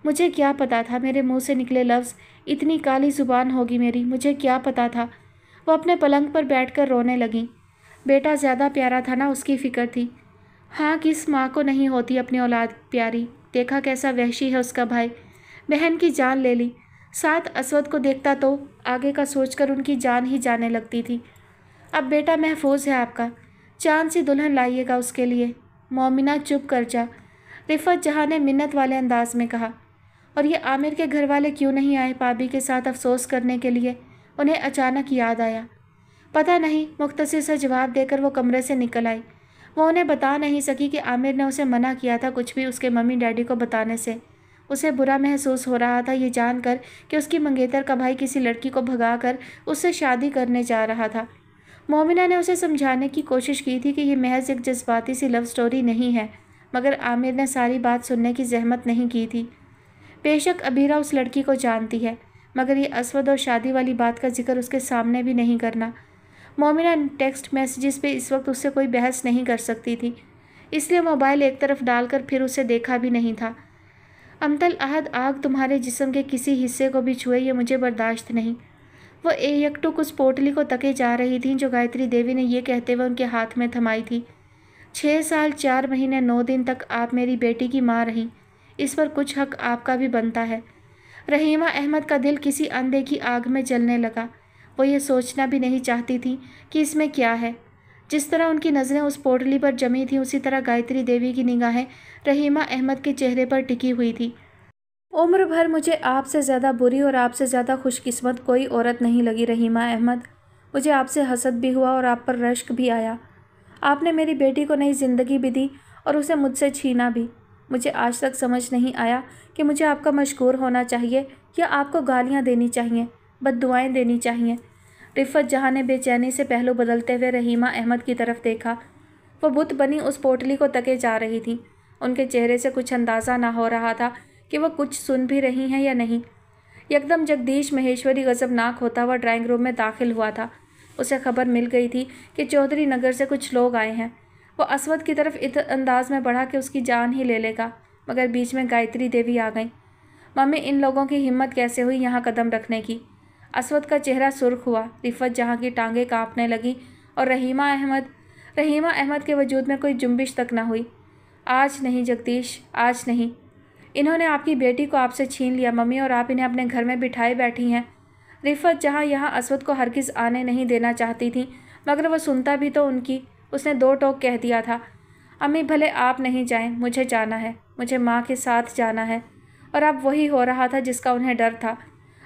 मुझे क्या पता था मेरे मुंह से निकले लफ्ज़ इतनी काली ज़ुबान होगी मेरी, मुझे क्या पता था। वो अपने पलंग पर बैठकर रोने लगी। बेटा ज़्यादा प्यारा था ना, उसकी फ़िक्र थी। हाँ, किस माँ को नहीं होती अपनी औलाद प्यारी। देखा कैसा वहशी है उसका भाई, बहन की जान ले ली। साथ असवद को देखता तो आगे का सोचकर उनकी जान ही जाने लगती थी। अब बेटा महफूज है आपका, चांद सी दुल्हन लाइएगा उसके लिए। मोमिना, चुप कर जा, रिफत जहाँ ने मिन्नत वाले अंदाज में कहा। और ये आमिर के घर वाले क्यों नहीं आए पाबी के साथ अफसोस करने के लिए? उन्हें अचानक याद आया। पता नहीं, मुख्तसर सा जवाब देकर वो कमरे से निकल आई। वो उन्हें बता नहीं सकी कि आमिर ने उसे मना किया था कुछ भी उसके मम्मी डैडी को बताने से। उसे बुरा महसूस हो रहा था ये जानकर कि उसकी मंगेतर का भाई किसी लड़की को भगाकर उससे शादी करने जा रहा था। मोमिना ने उसे समझाने की कोशिश की थी कि ये महज एक जज्बाती सी लव स्टोरी नहीं है, मगर आमिर ने सारी बात सुनने की जहमत नहीं की थी। बेशक अबीरा उस लड़की को जानती है, मगर ये असवद और शादी वाली बात का जिक्र उसके सामने भी नहीं करना। मोमिना टेक्स्ट मैसेजेस पे इस वक्त उससे कोई बहस नहीं कर सकती थी, इसलिए मोबाइल एक तरफ डालकर फिर उसे देखा भी नहीं था। अमतल आहद, आग तुम्हारे जिस्म के किसी हिस्से को भी छुए, ये मुझे बर्दाश्त नहीं। वो एकटुक उस पोटली को तके जा रही थी जो गायत्री देवी ने ये कहते हुए उनके हाथ में थमाई थी। 6 साल 4 महीने 9 दिन तक आप मेरी बेटी की माँ रहीं। इस पर कुछ हक आपका भी बनता है। रहीमा अहमद का दिल किसी अंधे की आग में जलने लगा। वो ये सोचना भी नहीं चाहती थी कि इसमें क्या है। जिस तरह उनकी नज़रें उस पोटली पर जमी थीं, उसी तरह गायत्री देवी की निगाहें रहीमा अहमद के चेहरे पर टिकी हुई थी। उम्र भर मुझे आपसे ज़्यादा बुरी और आपसे ज़्यादा खुशकिस्मत कोई औरत नहीं लगी रहीमा अहमद। मुझे आपसे हसद भी हुआ और आप पर रश्क भी आया। आपने मेरी बेटी को नई ज़िंदगी भी दी और उसे मुझसे छीना भी। मुझे आज तक समझ नहीं आया कि मुझे आपका मशकूर होना चाहिए या आपको गालियाँ देनी चाहिए, बद्दुआएँ देनी चाहिए। रिफ़त जहाँ ने बेचैनी से पहलू बदलते हुए रहीमा अहमद की तरफ देखा। वो बुत बनी उस पोटली को तके जा रही थी। उनके चेहरे से कुछ अंदाज़ा ना हो रहा था कि वो कुछ सुन भी रही हैं या नहीं। यकदम जगदीश महेश्वरी गज़बनाक होता हुआ ड्राइंग रूम में दाखिल हुआ था। उसे खबर मिल गई थी कि चौधरी नगर से कुछ लोग आए हैं। वो असवद की तरफ इस अंदाज में बढ़ा कि उसकी जान ही ले लेगा, मगर बीच में गायत्री देवी आ गई। मम्मी, इन लोगों की हिम्मत कैसे हुई यहाँ कदम रखने की? असवद का चेहरा सुर्ख हुआ। रिफ़त जहाँ की टांगें काँपने लगी और रहीमा अहमद के वजूद में कोई जुम्बिश तक न हुई। आज नहीं जगदीश, आज नहीं। इन्होंने आपकी बेटी को आपसे छीन लिया मम्मी, और आप इन्हें अपने घर में बिठाए बैठी हैं। रिफ़त जहाँ यहाँ असवद को हरगिज़ आने नहीं देना चाहती थी, मगर वह सुनता भी तो उनकी। उसने दो टोक कह दिया था, अम्मी भले आप नहीं जाएं, मुझे जाना है, मुझे माँ के साथ जाना है। और अब वही हो रहा था जिसका उन्हें डर था।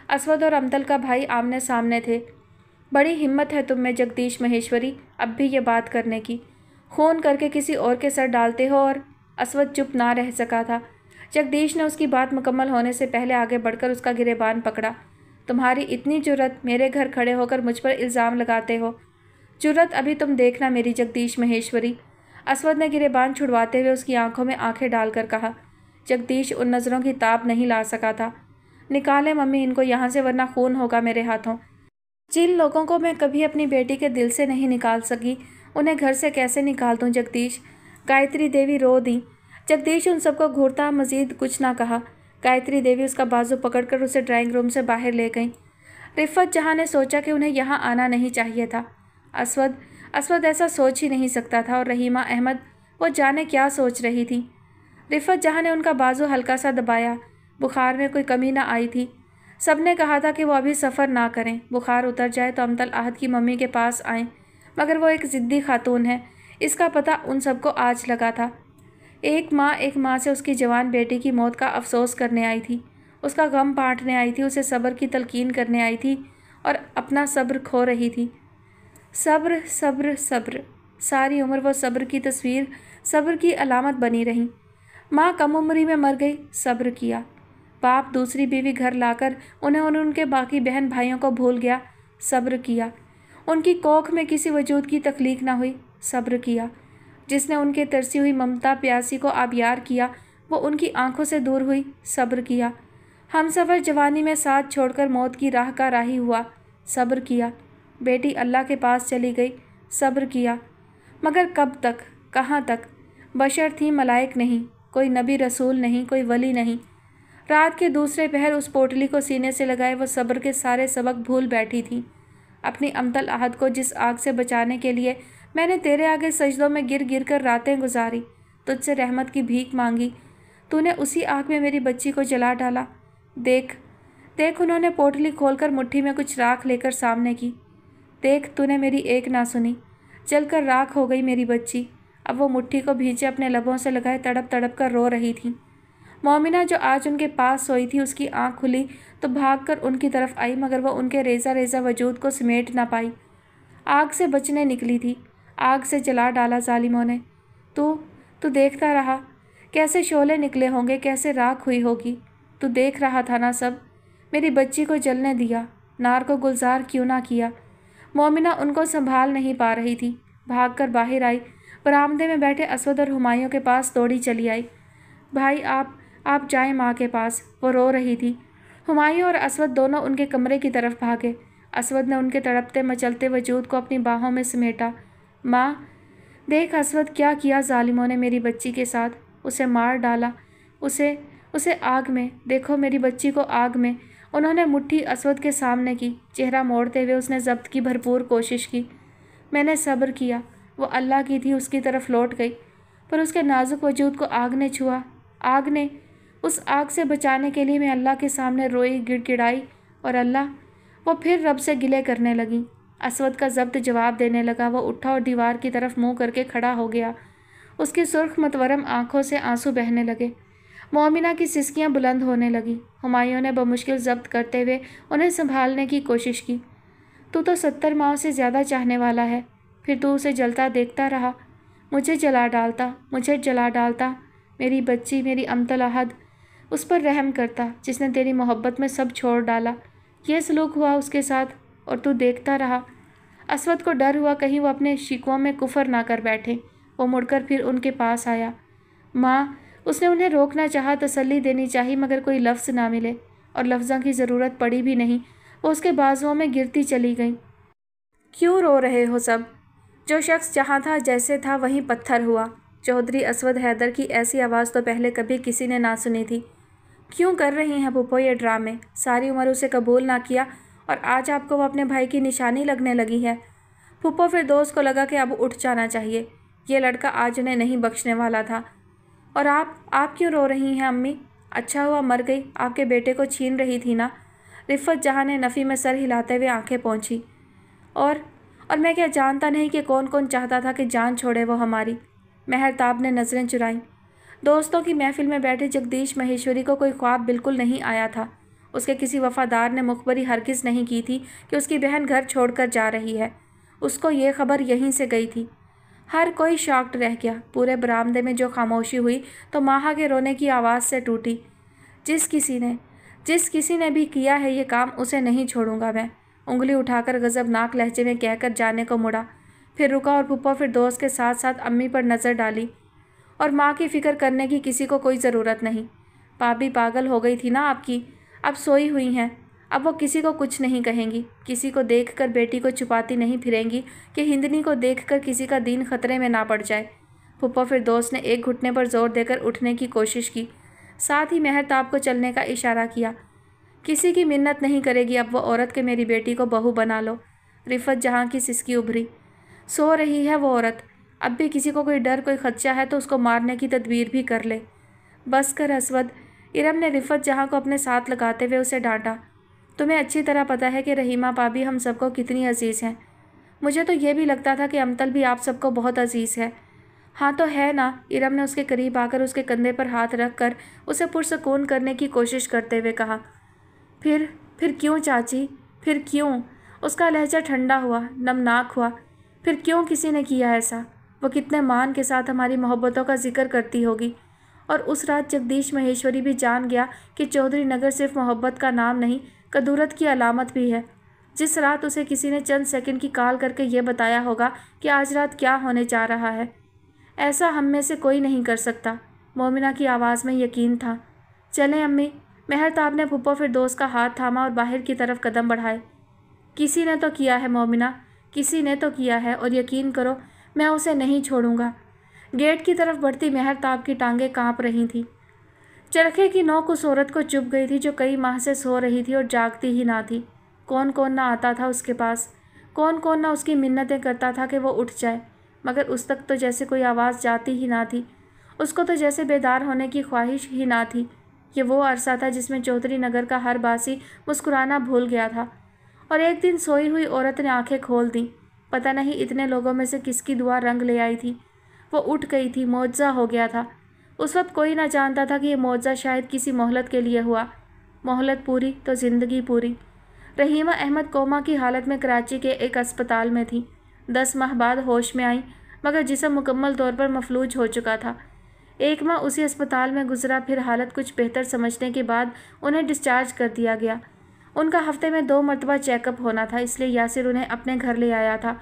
असवद और अमतल का भाई आमने सामने थे। बड़ी हिम्मत है तुम में जगदीश महेश्वरी, अब भी ये बात करने की। खून करके किसी और के सर डालते हो। और असवद चुप ना रह सका था। जगदीश ने उसकी बात मुकम्मल होने से पहले आगे बढ़कर उसका गिरेबान पकड़ा। तुम्हारी इतनी जुर्रत, मेरे घर खड़े होकर मुझ पर इल्ज़ाम लगाते हो? जुर्रत अभी तुम देखना मेरी जगदीश महेश्वरी। असवद ने गिरेबान छुड़वाते हुए उसकी आंखों में आंखें डालकर कहा। जगदीश उन नज़रों की ताब नहीं ला सका था। निकालें मम्मी इनको यहाँ से, वरना खून होगा मेरे हाथों। जिन लोगों को मैं कभी अपनी बेटी के दिल से नहीं निकाल सकी, उन्हें घर से कैसे निकाल दूँ जगदीश? गायत्री देवी रो दी। जगदीश उन सबको घूरता मज़ीद कुछ ना कहा। गायत्री देवी उसका बाजू पकड़कर उसे ड्राइंग रूम से बाहर ले गई। रिफ़त जहाँ ने सोचा कि उन्हें यहाँ आना नहीं चाहिए था। असवद ऐसा सोच ही नहीं सकता था। और रहीमा अहमद, वो जाने क्या सोच रही थी। रिफ़त जहाँ ने उनका बाजू हल्का सा दबाया। बुखार में कोई कमी ना आई थी। सब ने कहा था कि वो अभी सफ़र ना करें, बुखार उतर जाए तो अमतल आहद की मम्मी के पास आएँ, मगर वो एक ज़िद्दी खातून है, इसका पता उन सबको आज लगा था। एक माँ से उसकी जवान बेटी की मौत का अफसोस करने आई थी, उसका गम बांटने आई थी, उसे सब्र की तलकीन करने आई थी, और अपना सब्र खो रही थी। सब्र सब्र सब्र, सारी उम्र वो सब्र की तस्वीर, सब्र की अलामत बनी रही। माँ कम उम्री में मर गई, सब्र किया। बाप दूसरी बीवी घर लाकर उन्हें और उनके बाकी बहन भाइयों को भूल गया, सब्र किया। उनकी कोख में किसी वजूद की तख्लीक ना हुई, सब्र किया। जिसने उनके तरसी हुई ममता प्यासी को आबियार किया, वो उनकी आंखों से दूर हुई, सब्र किया। हमसफ़र जवानी में साथ छोड़कर मौत की राह का राही हुआ, सब्र किया। बेटी अल्लाह के पास चली गई, सब्र किया। मगर कब तक, कहाँ तक? बशर थी, मलाइक नहीं, कोई नबी रसूल नहीं, कोई वली नहीं। रात के दूसरे पहर उस पोटली को सीने से लगाए वो सब्र के सारे सबक भूल बैठी थी। अपनी अमतल आहद को जिस आग से बचाने के लिए मैंने तेरे आगे सजदों में गिर गिर कर रातें गुजारी, तुझसे रहमत की भीख मांगी, तूने उसी आग में मेरी बच्ची को जला डाला। देख देख, उन्होंने पोटली खोलकर मुट्ठी में कुछ राख लेकर सामने की। देख, तूने मेरी एक ना सुनी, जलकर राख हो गई मेरी बच्ची। अब वो मुट्ठी को भींचे अपने लबों से लगाए तड़प तड़प कर रो रही थी। मोमिना जो आज उनके पास सोई थी, उसकी आंख खुली तो भागकर उनकी तरफ आई, मगर वह उनके रेजा रेजा वजूद को समेट ना पाई। आग से बचने निकली थी, आग से जला डाला जालिमों ने। तू देखता रहा, कैसे शोले निकले होंगे, कैसे राख हुई होगी। तू देख रहा था ना सब। मेरी बच्ची को जलने दिया, नार को गुलजार क्यों ना किया। मोमिना उनको संभाल नहीं पा रही थी, भागकर बाहर आई। बरामदे में बैठे असवद और हुमायूं के पास दौड़ी चली आई। भाई आप जाएं माँ के पास, वो रो रही थी। हुमायूं और असवद दोनों उनके कमरे की तरफ भागे। असवद ने उनके तड़पते मचलते वजूद को अपनी बाहों में समेटा। माँ, देख असवद, क्या किया जालिमों ने मेरी बच्ची के साथ। उसे मार डाला, उसे आग में। देखो मेरी बच्ची को आग में। उन्होंने मुट्ठी असवद के सामने की। चेहरा मोड़ते हुए उसने जब्त की भरपूर कोशिश की। मैंने सब्र किया। वो अल्लाह की थी, उसकी तरफ लौट गई, पर उसके नाजुक वजूद को आग ने छुआ। आग ने उस आग से बचाने के लिए मैं अल्लाह के सामने रोई, गिड़गिड़ाई और अल्लाह। वो फिर रब से गिले करने लगी। असवद का ज़ब्त जवाब देने लगा। वो उठा और दीवार की तरफ मुंह करके खड़ा हो गया। उसकी सुर्ख मतवरम आंखों से आंसू बहने लगे। मोमिना की सिसकियां बुलंद होने लगी। हुमायूं ने बमुश्किल ज़ब्त करते हुए उन्हें संभालने की कोशिश की। तू तो 70 माओं से ज़्यादा चाहने वाला है, फिर तू उसे जलता देखता रहा। मुझे जला डालता, मुझे जला डालता, मेरी बच्ची, मेरी अमतल अहद। उस पर रहम करता जिसने तेरी मोहब्बत में सब छोड़ डाला। यह सलूक हुआ उसके साथ और तू देखता रहा। असवद को डर हुआ कहीं वो अपने शिकवों में कुफर ना कर बैठे। वो मुड़कर फिर उनके पास आया। माँ, उसने उन्हें रोकना चाहा, तसल्ली देनी चाही, मगर कोई लफ्ज़ ना मिले और लफ्ज़ों की ज़रूरत पड़ी भी नहीं। वो उसके बाजुओं में गिरती चली गई। क्यों रो रहे हो सब? जो शख्स जहाँ था जैसे था वहीं पत्थर हुआ। चौधरी असवद हैदर की ऐसी आवाज़ तो पहले कभी किसी ने ना सुनी थी। क्यों कर रही हैं पुप्पो ये ड्रामे? सारी उम्र उसे कबूल ना किया और आज आपको वो अपने भाई की निशानी लगने लगी है। पुप्पो फिर दोस्त को लगा कि अब उठ जाना चाहिए। ये लड़का आज उन्हें नहीं बख्शने वाला था। और आप क्यों रो रही हैं अम्मी? अच्छा हुआ मर गई, आपके बेटे को छीन रही थी ना। रिफ़त जहाँ ने नफ़ी में सर हिलाते हुए आंखें पोंछी। और मैं क्या जानता नहीं कि कौन कौन चाहता था कि जान छोड़े वो हमारी। मेहरताब ने नज़रें चुराईं। दोस्तों की महफिल में बैठे जगदीश महेश्वरी को कोई ख्वाब बिल्कुल नहीं आया था। उसके किसी वफ़ादार ने मुखबरी हरगिज़ नहीं की थी कि उसकी बहन घर छोड़कर जा रही है। उसको ये खबर यहीं से गई थी। हर कोई शॉक्ड रह गया। पूरे बरामदे में जो खामोशी हुई तो माहा के रोने की आवाज़ से टूटी। जिस किसी ने भी किया है ये काम, उसे नहीं छोड़ूंगा मैं, उंगली उठाकर गज़बनाक लहजे में कहकर जाने को मुड़ा। फिर रुका और पुप्पो फिर दोस्त के साथ साथ अम्मी पर नज़र डाली। और माँ की फ़िक्र करने की किसी को कोई ज़रूरत नहीं। भाभी पागल हो गई थी ना आपकी, अब सोई हुई हैं। अब वो किसी को कुछ नहीं कहेंगी। किसी को देखकर बेटी को छुपाती नहीं फिरेंगी कि हिंदनी को देखकर किसी का दीन खतरे में ना पड़ जाए। पुप्पो फिर दोस्त ने एक घुटने पर जोर देकर उठने की कोशिश की, साथ ही मेहरताब को चलने का इशारा किया। किसी की मिन्नत नहीं करेगी अब वो औरत के मेरी बेटी को बहू बना लो। रिफ़त जहाँ की सिसकी उभरी। सो रही है वो औरत। अब भी किसी को कोई डर, कोई खदशा है तो उसको मारने की तदबीर भी कर ले। बस कर असवद। इरम ने रिफ़त जहाँ को अपने साथ लगाते हुए उसे डांटा। तुम्हें अच्छी तरह पता है कि रहीमा भाभी हम सबको कितनी अजीज़ हैं। मुझे तो ये भी लगता था कि अमतल भी आप सबको बहुत अजीज़ है। हाँ तो है ना। इरम ने उसके करीब आकर उसके कंधे पर हाथ रख कर उसे पुरसकून करने की कोशिश करते हुए कहा। फिर क्यों चाची, फिर क्यों? उसका लहजा ठंडा हुआ, नमनाक हुआ। फिर क्यों किसी ने किया ऐसा? वो कितने मान के साथ हमारी मोहब्बतों का जिक्र करती होगी। और उस रात जगदीश महेश्वरी भी जान गया कि चौधरी नगर सिर्फ मोहब्बत का नाम नहीं, कदूरत की अलामत भी है। जिस रात उसे किसी ने चंद सेकंड की कॉल करके ये बताया होगा कि आज रात क्या होने जा रहा है, ऐसा हम में से कोई नहीं कर सकता। मोमिना की आवाज़ में यकीन था। चलें अम्मी। मेहरताब ने पुप्पो फिर दोस्त का हाथ थामा और बाहर की तरफ कदम बढ़ाए। किसी ने तो किया है मोमिना, किसी ने तो किया है, और यकीन करो मैं उसे नहीं छोड़ूंगा। गेट की तरफ बढ़ती मेहरताब की टांगें कांप रही थीं। चरखे की नोक उस औरत को चुभ गई थी जो कई माह से सो रही थी और जागती ही ना थी। कौन कौन ना आता था उसके पास, कौन कौन ना उसकी मिन्नतें करता था कि वो उठ जाए, मगर उस तक तो जैसे कोई आवाज़ जाती ही ना थी। उसको तो जैसे बेदार होने की ख्वाहिश ही ना थी। ये वो अरसा था जिसमें चौधरी नगर का हर बासी मुस्कुराना भूल गया था। और एक दिन सोई हुई औरत ने आंखें खोल दी। पता नहीं इतने लोगों में से किसकी दुआ रंग ले आई थी। वो उठ गई थी, मौजज़ा हो गया था। उस वक्त कोई ना जानता था कि ये मौजज़ा शायद किसी मोहलत के लिए हुआ। मोहलत पूरी तो ज़िंदगी पूरी। रहीमा अहमद कोमा की हालत में कराची के एक अस्पताल में थी। 10 माह बाद होश में आई, मगर जिस्म मुकम्मल तौर पर मफलूज हो चुका था। 1 माह उसी अस्पताल में गुजरा, फिर हालत कुछ बेहतर समझने के बाद उन्हें डिस्चार्ज कर दिया गया। उनका हफ्ते में 2 मरतबा चेकअप होना था, इसलिए यासिर उन्हें अपने घर ले आया था।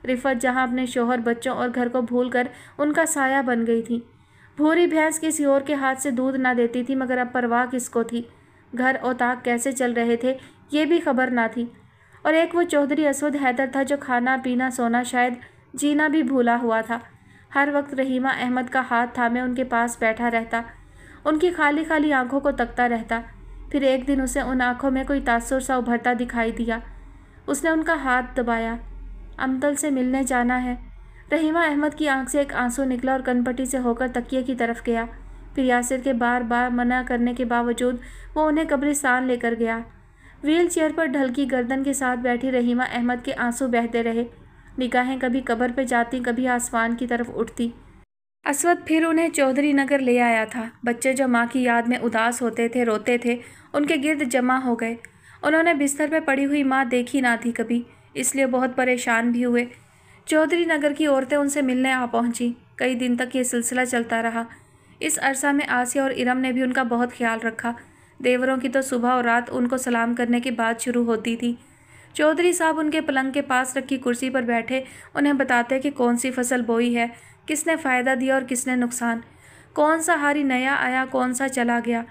रिफ़त जहाँ अपने शोहर, बच्चों और घर को भूलकर उनका साया बन गई थी। भूरी भैंस किसी और के हाथ से दूध ना देती थी, मगर अब परवाह किसको थी? घर और ताक कैसे चल रहे थे ये भी खबर ना थी। और एक वो चौधरी असवद हैदर था जो खाना पीना, सोना, शायद जीना भी भूला हुआ था। हर वक्त रहीमा अहमद का हाथ थामे उनके पास बैठा रहता, उनकी खाली खाली आंखों को तकता रहता। फिर एक दिन उसे उन आंखों में कोई तासुर सा उभरता दिखाई दिया। उसने उनका हाथ दबाया। अमतल से मिलने जाना है। रहीमा अहमद की आंख से एक आंसू निकला और कनपट्टी से होकर तकिए की तरफ गया। پھر یاسر کے بار بار منع کرنے کے باوجود وہ انہیں قبرستان لے کر گیا۔ ویل چیئر پر ڈھلکی گردن کے ساتھ بیٹھی رحیمہ احمد کے آنسو بہتے رہے، نگاہیں کبھی قبر پہ جاتی، کبھی آسمان کی طرف اٹھتی۔ اسود پھر انہیں چودھری نگر لے آیا تھا۔ بچے جو ماں کی یاد میں اداس ہوتے تھے، روتے تھے، ان کے گرد جمع ہو گئے۔ انہوں نے بستر پہ پڑی ہوئی ماں دیکھی نہ تھی کبھی، اس لیے بہت پریشان بھی ہوئے۔ چودھری نگر کی عورتیں ان سے ملنے آ پہنچیں۔ کئی دن تک یہ سلسلہ چلتا رہا۔ اس عرصہ میں آسیہ اور ارم نے بھی ان کا بہت خیال رکھا۔ دیوروں کی تو صبح اور رات ان کو سلام کرنے کی بات شروع ہوتی تھی۔ چودھری صاحب ان کے پلنگ کے پاس رکھی کرسی پر بیٹھے انہیں بتاتے کہ کون سی فصل بوئی ہے، کس نے فائدہ دیا اور کس نے نقصان، کون سا ہاری نیا آیا، کون سا چلا گیا۔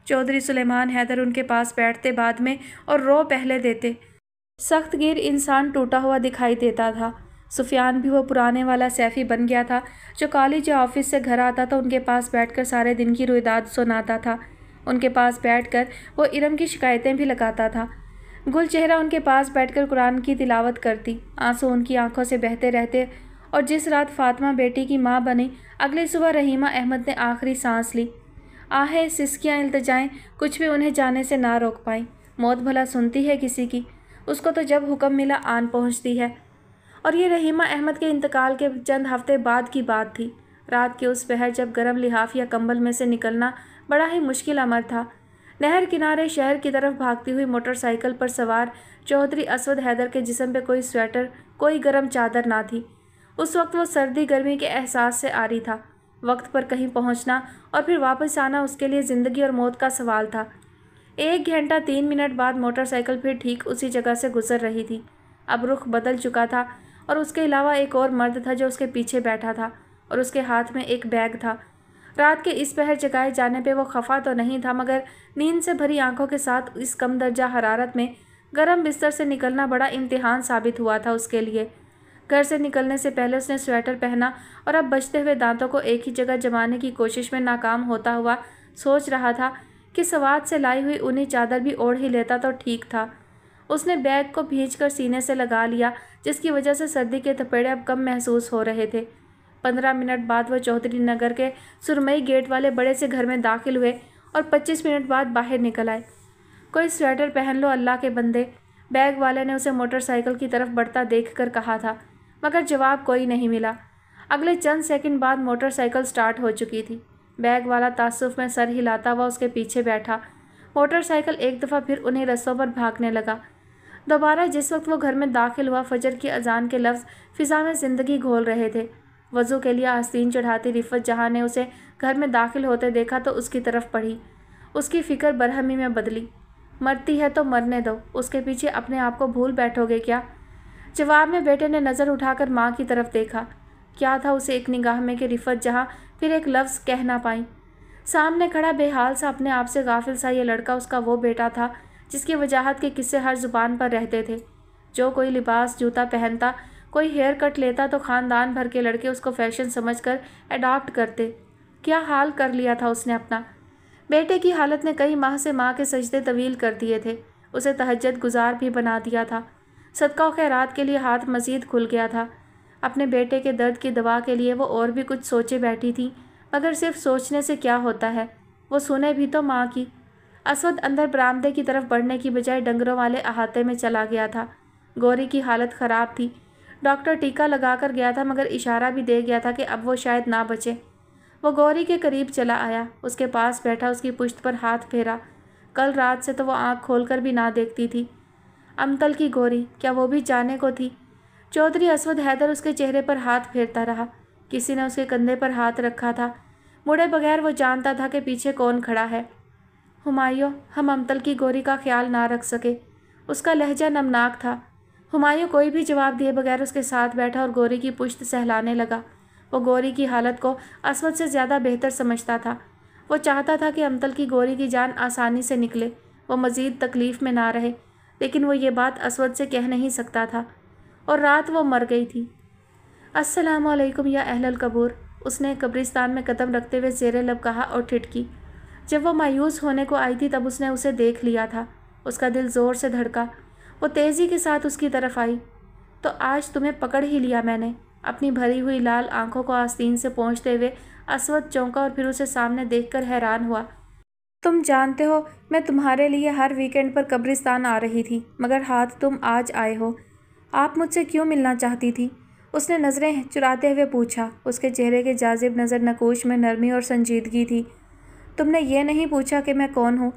چودھری سلیمان حیدر ان کے پاس بیٹھتے بعد میں اور رو پہلے دیتے۔ سخت گیر انسان ٹوٹا ہوا دکھائی دیتا تھا۔ سفیان بھی وہ پرانے والا سیفی بن گیا تھا جو کالج یا آفس سے گھر آتا تو ان کے پاس بیٹھ کر سارے دن کی رویداد سناتا تھا۔ ان کے پاس بیٹھ کر وہ ارم کی شکایتیں بھی لگاتا تھا۔ گل چہرہ ان کے پاس بیٹھ کر قرآن کی تلاوت کرتی، آنسو ان کی آنکھوں سے بہتے رہتے، اور جس رات فاطمہ بیٹی کی ماں بنی، اگلی صبح رحیمہ احمد نے آخری سانس لی۔ آہیں، سسکیاں، التجائیں کچھ بھی انہیں جانے سے نہ روک پائیں۔ موت بھلا سنتی ہے کسی کی؟ اس کو تو جب حکم ملا آن پہنچتی ہے۔ اور یہ رحیمہ احمد کے انتقال کے چند ہفتے بعد کی بات تھی۔ رات کے اس پہر جب گرم لحاف یا کمبل میں سے نکلنا بڑا ہی مشکل امر تھا۔ نہر کنارے شہر کی طرف بھاگتی ہوئی موٹر سائیکل پر سوار چودھری اسود حیدر کے جسم پہ کوئی سویٹر، کوئی گرم چادر نہ تھی۔ اس وقت وہ سردی گرمی کے احساس سے عاری تھا۔ وقت پر کہیں پہنچنا اور پھر واپس آنا اس کے لیے زندگی اور موت کا سوال تھا۔ 1 گھنٹہ 3 منٹ بعد موٹر سائیکل پھر ٹھیک اسی جگہ سے گزر رہی تھی۔ اب رخ بدل چکا تھا اور اس کے علاوہ ایک اور مرد تھا جو اس کے پیچھے بیٹھا تھا اور اس کے ہاتھ میں ایک بیگ تھا۔ رات کے اس پہر جگائے جانے پہ وہ خفا تو نہیں تھا، مگر نیند سے بھری آنکھوں کے ساتھ اس کم درجہ حرارت میں گرم بستر سے نکلنا بڑا امتحان ثابت ہوا تھا اس کے لیے۔ گھر سے نکلنے سے پہلے اس نے سویٹر پہنا اور اب بچتے ہوئے دانتوں کو ایک ہی جگہ جمانے کی کوشش میں ناکام ہوتا ہوا سوچ رہا تھا کہ سوات سے لائی ہوئی اونی چادر بھی اوڑھ ہی لیتا تو ٹھیک تھا۔ اس نے بیگ کو بھینچ کر سینے سے لگا لیا، جس کی وجہ سے سردی کے تھپیڑے اب کم محسوس ہو رہے تھے۔ 15 منٹ بعد وہ چودھری نگر کے سرمئی گیٹ والے بڑے سے گھر میں داخل ہوئے اور 25 منٹ بعد باہر نکل آئے۔ کوئی سویٹر پہن لو اللہ کے بندے، بیگ والے نے اسے موٹر سائیکل کی طرف بڑھتا دیکھ کر کہا تھا، مگر جواب کوئی نہیں ملا۔ اگلے چند سیکنڈ بعد موٹر سائیکل سٹارٹ ہو چکی تھی۔ بیگ والا تاسف میں سر ہلاتا ہوا اس کے پیچھے بیٹھا۔ موٹر سائیکل ایک دفعہ پھر انہیں رستوں پر بھاگنے لگا۔ دوبارہ جس وقت وہ گھر میں داخل ہوا، فجر کی اذان کے لفظ فضا میں زندگی گھول رہے تھے۔ وضو کے لیے آستین چڑھاتی رفت جہاں نے اسے گھر میں داخل ہوتے دیکھا تو اس کی طرف پڑھی۔ اس کی فکر برہمی میں بدلی۔ مرتی ہے تو مرنے دو، اس کے پیچھے اپنے آپ کو بھول بیٹھو گے کیا؟ جواب میں بیٹے نے نظر اٹھا کر ماں کی طرف دیکھا۔ کیا تھا اسے ایک نگاہ میں کہ رفت جہاں پھر ایک لفظ کہہ نہ پائیں۔ سامنے کھڑا بے حال سا، اپنے آپ سے غافل سا یہ لڑکا اس کا وہ بیٹا تھا جس کی وجاہت کے قصے ہر زبان پر رہتے تھے۔ جو کوئی لباس جوتا پہنتا، کوئی ہیئر کٹ لیتا تو خاندان بھر کے لڑکے اس کو فیشن سمجھ کر اڈاپٹ کرتے۔ کیا حال کر لیا تھا اس نے اپنا۔ بیٹے کی حالت نے کئی ماہ سے ماں کے سجدے طویل کر دیے تھے، اسے تہجد گزار بھی بنا دیا تھا۔ صدقہ و خیرات کے لیے ہاتھ مزید کھل گیا تھا۔ اپنے بیٹے کے درد کی دوا کے لیے وہ اور بھی کچھ سوچے بیٹھی تھی، مگر صرف سوچنے سے کیا ہوتا ہے، وہ سنے بھی تو ماں کی۔ اسود اندر برآمدے کی طرف بڑھنے کی بجائے ڈنگروں والے احاطے میں چلا گیا تھا۔ گوری کی حالت خراب تھی۔ ڈاکٹر ٹیکا لگا کر گیا تھا، مگر اشارہ بھی دے گیا تھا کہ اب وہ شاید نہ بچے۔ وہ گوری کے قریب چلا آیا، اس کے پاس بیٹھا، اس کی پشت پر ہاتھ پھیرا۔ کل رات سے تو وہ آنکھ کھول کر بھی نہ دیکھتی تھی۔ امتل کی گوری، کیا وہ بھی جانے کو تھی؟ چودھری اسود حیدر اس کے چہرے پر ہاتھ پھیرتا رہا۔ کسی نے اس کے کندھے پر ہاتھ رکھا تھا۔ مڑے بغیر وہ جانتا تھا کہ پیچھے کون کھڑا ہے۔ ہمایوں، ہم امتل کی گوری کا خیال نہ رکھ سکے۔ اس کا لہجہ نمناک تھا۔ ہمایوں کوئی بھی جواب دیے بغیر اس کے ساتھ بیٹھا اور گوری کی پشت سہلانے لگا۔ وہ گوری کی حالت کو اسود سے زیادہ بہتر سمجھتا تھا۔ وہ چاہتا تھا کہ امتل کی گوری کی جان آسانی سے نکلے، وہ مزید تکلیف میں نہ رہے، لیکن وہ یہ بات اسود سے کہہ نہیں سکتا تھا۔ اور رات وہ مر گئی تھی۔ السلام علیکم یا اہل القبور، اس نے قبرستان میں قدم رکھتے ہوئے زیر لب کہا اور ٹھٹکی۔ جب وہ مایوس ہونے کو آئی تھی تب اس نے اسے دیکھ لیا تھا۔ اس کا دل زور سے دھڑکا۔ وہ تیزی کے ساتھ اس کی طرف آئی۔ تو آج تمہیں پکڑ ہی لیا میں نے۔ اپنی بھری ہوئی لال آنکھوں کو آستین سے پونچھتے ہوئے اسود چونکا اور پھر اسے سامنے دیکھ کر حیران ہوا۔ تم جانتے ہو میں تمہارے لیے ہر ویکینڈ پر قبرستان آ رہی تھی، مگر ہاتھ تم آج آئے ہو۔ آپ مجھ سے کیوں ملنا چاہتی تھی؟ اس نے نظریں چراتے ہوئے پوچھا۔ اس کے چہرے کے جاذب نظر نقوش میں نرمی اور سنجیدگی تھی۔ تم نے یہ نہیں پوچھا کہ میں کون ہوں؟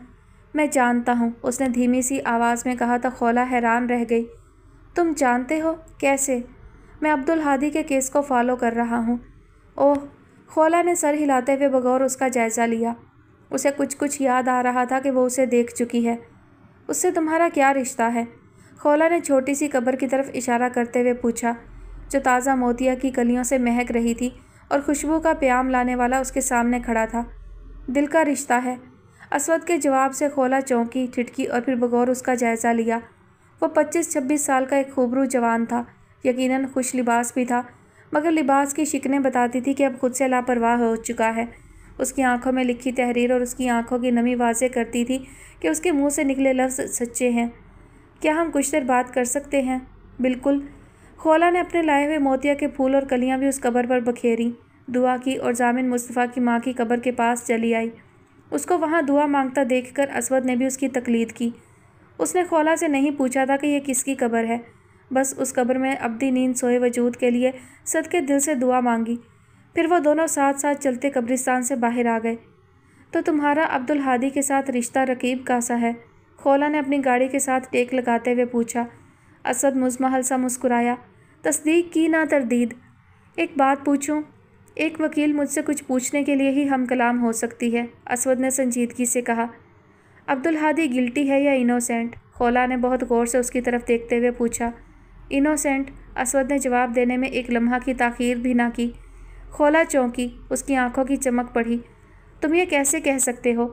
میں جانتا ہوں، اس نے دھیمی سی آواز میں کہا تو خولا حیران رہ گئی۔ تم جانتے ہو؟ کیسے؟ میں عبدالہادی کے کیس کو فالو کر رہا ہوں۔ اوہ! خولا نے سر ہلاتے ہوئے بغور اس کا جائزہ لیا۔ اسے کچھ یاد آ رہا تھا کہ وہ اسے دیکھ چکی ہے۔ اس سے تمہارا کیا رشتہ ہے؟ خولا نے چھوٹی سی قبر کی طرف اشارہ کرتے ہوئے پوچھا، جو تازہ موتیا کی کلیوں سے مہک رہی تھی اور خوشبو کا پیام لانے والا اس کے سامنے کھڑا تھا۔ دل کا رشتہ ہے۔ اسود کے جواب سے خولا چونکی، ٹھٹکی اور پھر بغور اس کا جائزہ لیا۔ وہ 25-26 سال کا ایک خوبرو جوان تھا، یقیناً خوش لباس بھی تھا، مگر لباس کی شکنیں بتاتی تھی کہ اب خود سے لاپرواہ ہو چکا ہے۔ اس کی آنکھوں میں لکھی تحریر اور اس کی آنکھوں کی نمی واضح کرتی تھی کہ اس کے منہ سے نکلے لفظ سچے ہیں۔ کیا ہم کچھ دیر بات کر سکتے ہیں؟ بالکل۔ خولا نے اپنے لائے ہوئے موتیا کے پھول اور کلیاں بھی اس قبر پر بکھیریں، دعا کی اور ضامن مصطفیٰ کی ماں کی قبر کے پاس چلی آئی۔ اس کو وہاں دعا مانگتا دیکھ کر اسود نے بھی اس کی تقلید کی۔ اس نے خولا سے نہیں پوچھا تھا کہ یہ کس کی قبر ہے، بس اس قبر میں ابدی نیند سوئے وجود کے لیے صدقے دل سے دعا مانگی۔ پھر وہ دونوں ساتھ ساتھ چلتے قبرستان سے باہر آ گئے۔ تو تمہارا عبدالہادی کے ساتھ رشتہ رقیب کیسا ہے؟ خولا نے اپنی گاڑی کے ساتھ ٹیک لگاتے ہوئے پوچھا۔ اسد مزمحل سا مسکرایا، تصدیق کی نہ تردید۔ ایک بات پوچھوں؟ ایک وکیل مجھ سے کچھ پوچھنے کے لیے ہی ہم کلام ہو سکتی ہے، اسود نے سنجیدگی سے کہا۔ عبدالہادی گلٹی ہے یا انوسینٹ؟ خولا نے بہت غور سے اس کی طرف دیکھتے ہوئے پوچھا۔ انوسینٹ، اسود نے جواب دینے میں ایک لمحہ کی تاخیر بھی نہ کی۔ خولا چونکی، اس کی آنکھوں کی چمک بڑھی۔ تم یہ کیسے کہہ سکتے ہو؟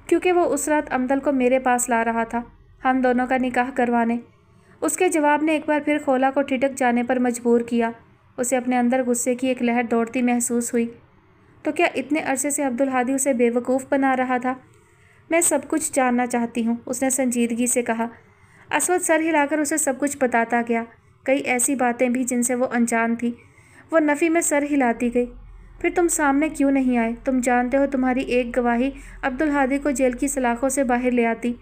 کیونکہ وہ اس رات امدل کو میرے پاس لا رہا تھا، ہم دونوں کا نکاح کروانے۔ اس کے جواب نے ایک بار پھر خولا کو ٹھٹک جانے پر مجبور کیا۔ اسے اپنے اندر غصے کی ایک لہر دوڑتی محسوس ہوئی۔ تو کیا اتنے عرصے سے عبدالہادی اسے بے وقوف بنا رہا تھا؟ میں سب کچھ جاننا چاہتی ہوں، اس نے سنجیدگی سے کہا۔ اسود سر ہلا کر اسے سب کچھ بتاتا گیا، کئی ایسی باتیں بھی جن سے وہ انجان تھی۔ وہ نفی میں سر ہلاتی گئی۔ پھر تم سامنے کیوں نہیں آئے؟ تم جانتے ہو تمہاری ایک گواہی عبدالہادی کو جیل کی سلاخوں سے باہر لے آتی۔